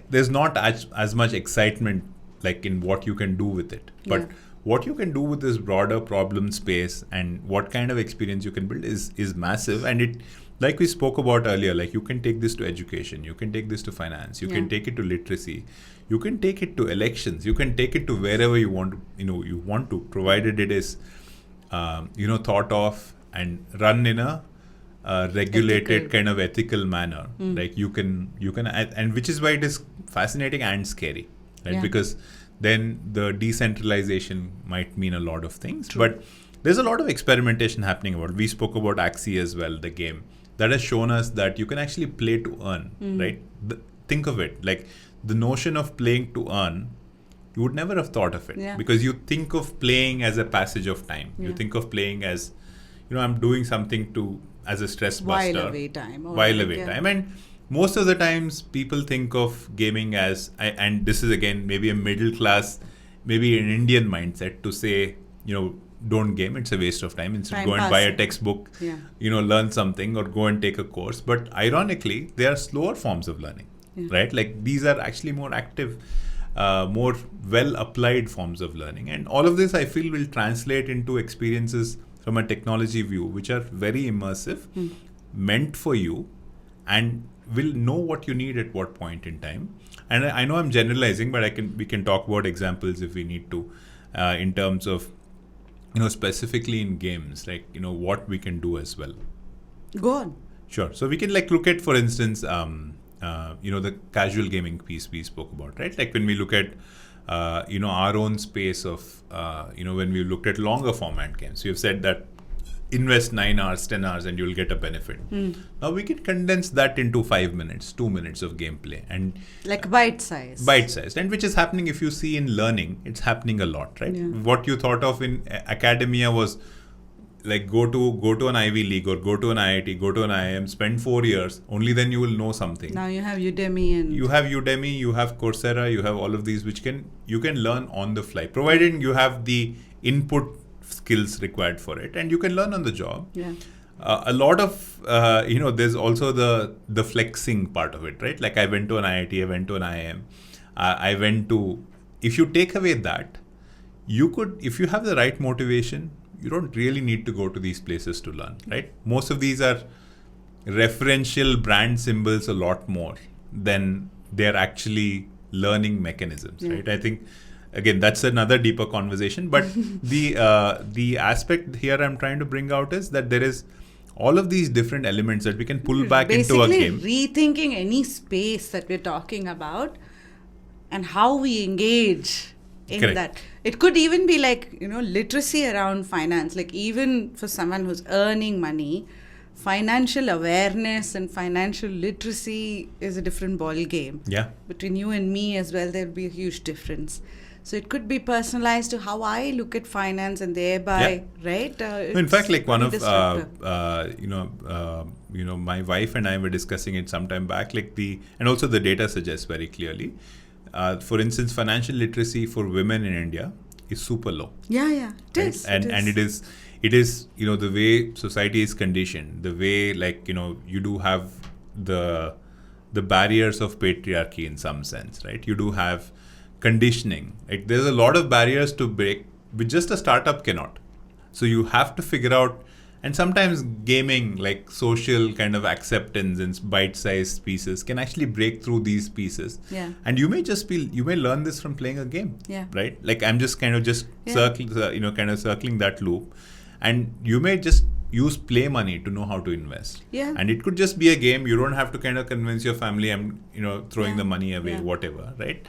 there's not as much excitement like in what you can do with it, but what you can do with this broader problem space and what kind of experience you can build is massive. And it, like we spoke about earlier, like you can take this to education, you can take this to finance, you can take it to literacy, you can take it to elections, you can take it to wherever you want to, provided it is thought of and run in a regulated kind of ethical manner. Like you can, and which is why it is fascinating and scary, right? Because then the decentralization might mean a lot of things. True. But there's a lot of experimentation happening about. We spoke about Axie as well, the game that has shown us that you can actually play to earn, right? Think of it like the notion of playing to earn. You would never have thought of it because you think of playing as a passage of time. You think of playing as, I'm doing something as a stress buster. While away time. And most of the times people think of gaming as, and this is again maybe a middle class, maybe an Indian mindset to say, don't game, it's a waste of time. Instead, go and buy a textbook, learn something or go and take a course. But ironically, they are slower forms of learning, right? Like these are actually more active, more well applied forms of learning. And all of this I feel will translate into experiences from a technology view, which are very immersive, meant for you, and will know what you need at what point in time. And I know I'm generalizing, but we can talk about examples if we need to, in terms of, specifically in games, like, what we can do as well. Go on. Sure. So we can look at, for instance, the casual gaming piece we spoke about, right? Like when we look at, our own space of, when we looked at longer format games, we have said that invest 9 hours, 10 hours, and you'll get a benefit. Now we can condense that into 5 minutes, 2 minutes of gameplay, and like bite-sized, and which is happening. If you see in learning, it's happening a lot, right? Yeah. What you thought of in academia was like go to an Ivy League or go to an IIT, go to an IIM, spend 4 years. Only then you will know something. Now you have Udemy, you have Coursera, you have all of these which you can learn on the fly, provided you have the input skills required for it, and you can learn on the job. A lot of there's also the flexing part of it, right? Like I went to an IIT, I went to an IIM, I went to, if you take away that, you could, if you have the right motivation, you don't really need to go to these places to learn, right? Most of these are referential brand symbols a lot more than they're actually learning mechanisms, right? I think again, that's another deeper conversation. But the aspect here I'm trying to bring out is that there is all of these different elements that we can pull back into a game. Basically, rethinking any space that we're talking about and how we engage in that. It could even be like, literacy around finance. Like even for someone who's earning money, financial awareness and financial literacy is a different ball game. Yeah. Between you and me as well, there'll be a huge difference. So it could be personalized to how I look at finance, and thereby, right? In fact, like one of my wife and I were discussing it some time back. And also the data suggests very clearly. For instance, financial literacy for women in India is super low. Yeah, it is. And it is the way society is conditioned, the way you do have the barriers of patriarchy in some sense, right? You do have conditioning. Like there's a lot of barriers to break, which just a startup cannot. So you have to figure out, and sometimes gaming, like social kind of acceptance in bite-sized pieces, can actually break through these pieces. Yeah. And you may learn this from playing a game. Yeah. Right? Like I'm just kind of circling that loop, and you may just use play money to know how to invest. Yeah. And it could just be a game. You don't have to kind of convince your family I'm throwing the money away, whatever, right?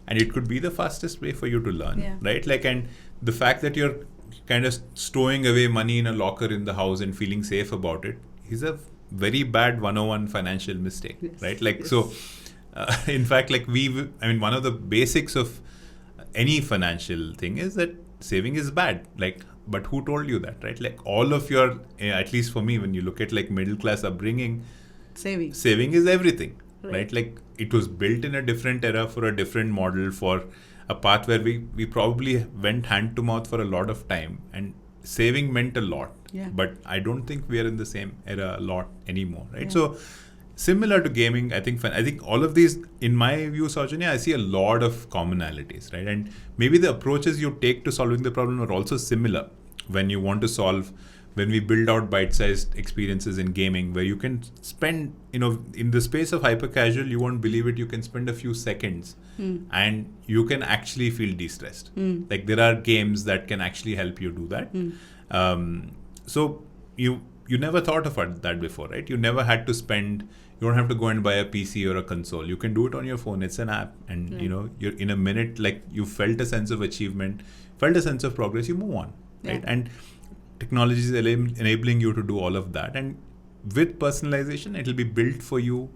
And it could be the fastest way for you to learn, right? Like, and the fact that you're kind of stowing away money in a locker in the house and feeling safe about it is a very bad 101 financial mistake, right? Like, so in fact, like one of the basics of any financial thing is that saving is bad. Like, but who told you that, right? Like all of your, at least for me, when you look at like middle class upbringing, saving is everything, right? Like it was built in a different era for a different model, for a path where we probably went hand to mouth for a lot of time, and saving meant a lot. Yeah. But I don't think we are in the same era a lot anymore, right? Yeah. So similar to gaming, I think all of these, in my view, Saujanya, I see a lot of commonalities, right? And maybe the approaches you take to solving the problem are also similar when you want to solve, when we build out bite-sized experiences in gaming, where you can spend, in the space of hyper-casual, you won't believe it, you can spend a few seconds and you can actually feel de-stressed. Like there are games that can actually help you do that. So you never thought of that before, right? You never had to spend, you don't have to go and buy a PC or a console. You can do it on your phone. It's an app. And, you're in a minute, like you felt a sense of achievement, felt a sense of progress, you move on, right? And technology is enabling you to do all of that, and with personalization, it will be built for you.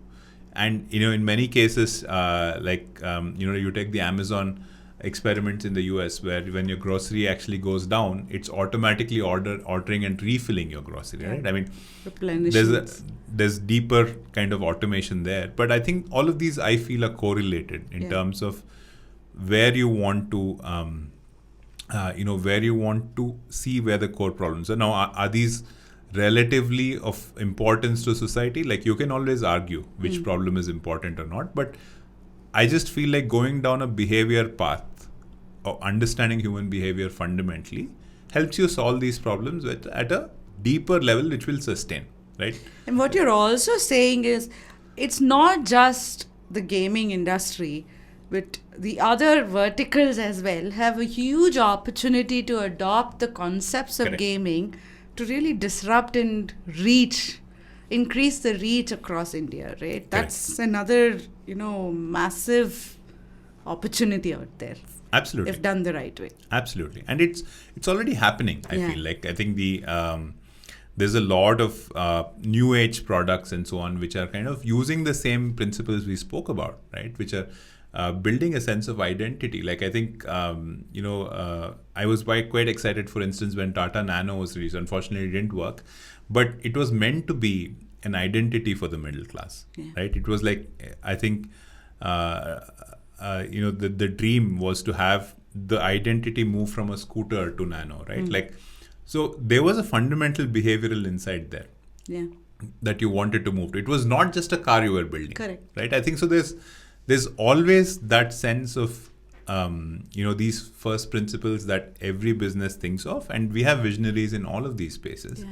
And in many cases, you take the Amazon experiments in the US, where when your grocery actually goes down, it's automatically ordering and refilling your grocery, right? I mean, there's deeper kind of automation there. But I think all of these, I feel, are correlated in terms of where you want to, where you want to see where the core problems are. Now, are these relatively of importance to society? Like, you can always argue which problem is important or not, but I just feel like going down a behavior path or understanding human behavior fundamentally helps you solve these problems at a deeper level, which will sustain, right? And what you're also saying is, it's not just the gaming industry, but the other verticals as well have a huge opportunity to adopt the concepts of gaming to really disrupt and increase the reach across India, right? That's another, massive opportunity out there. Absolutely. If done the right way. Absolutely. And it's already happening, I feel like. I think there's a lot of new age products and so on, which are kind of using the same principles we spoke about, right? Which are building a sense of identity. Like, I think, I was quite excited, for instance, when Tata Nano was released. Unfortunately, it didn't work. But it was meant to be an identity for the middle class, right? It was like, I think, the dream was to have the identity move from a scooter to Nano, right? Like, so there was a fundamental behavioral insight there that you wanted to move to. It was not just a car you were building, right? I think so. There's always that sense of, these first principles that every business thinks of, and we have visionaries in all of these spaces.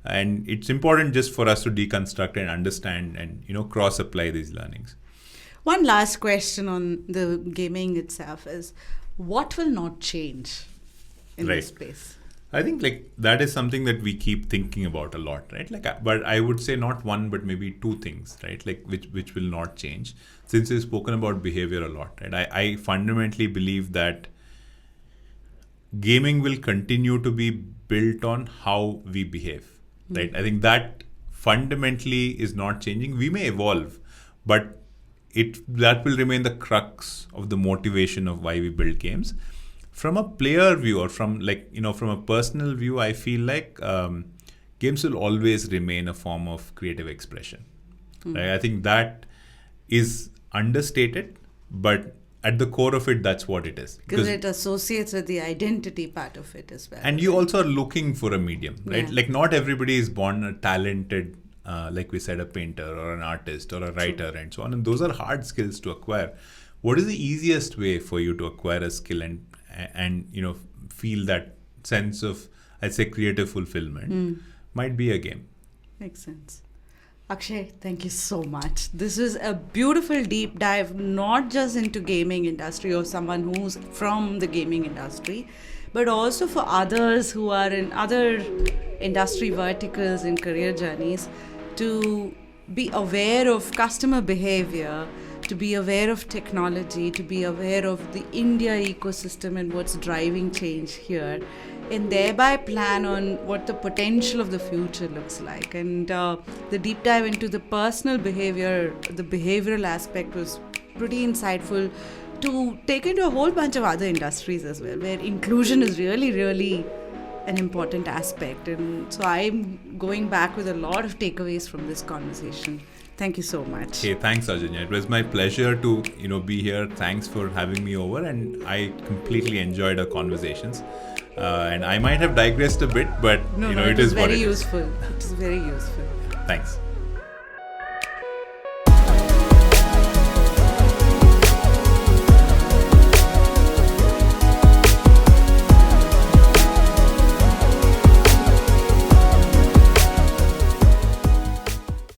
And it's important just for us to deconstruct and understand and, cross-apply these learnings. One last question on the gaming itself is, what will not change in this space? I think that is something that we keep thinking about a lot, right? But I would say not one, but maybe two things, right? Like which will not change. Since we've spoken about behavior a lot, right? I fundamentally believe that gaming will continue to be built on how we behave, right? I think that fundamentally is not changing. We may evolve, but that will remain the crux of the motivation of why we build games. From a player view, or from a personal view, I feel like games will always remain a form of creative expression. Right? I think that is understated, but at the core of it, that's what it is. Because it associates with the identity part of it as well. And you also are looking for a medium, right? Like, not everybody is born a talented, like we said, a painter or an artist or a writer and so on. And those are hard skills to acquire. What is the easiest way for you to acquire a skill and feel that sense of, I'd say, creative fulfillment? Might be a game. Makes sense. Akshay, thank you so much. This was a beautiful deep dive, not just into gaming industry or someone who's from the gaming industry, but also for others who are in other industry verticals and career journeys, to be aware of customer behavior, to be aware of technology, to be aware of the India ecosystem and what's driving change here, and thereby plan on what the potential of the future looks like. And the deep dive into the personal behavior, the behavioral aspect, was pretty insightful to take into a whole bunch of other industries as well, where inclusion is really, really an important aspect. And so I'm going back with a lot of takeaways from this conversation. Thank you so much. Hey, thanks, Ajanya. It was my pleasure to be here. Thanks for having me over, and I completely enjoyed our conversations. And I might have digressed a bit, but it is what it is. It is very useful. It is very useful. Thanks.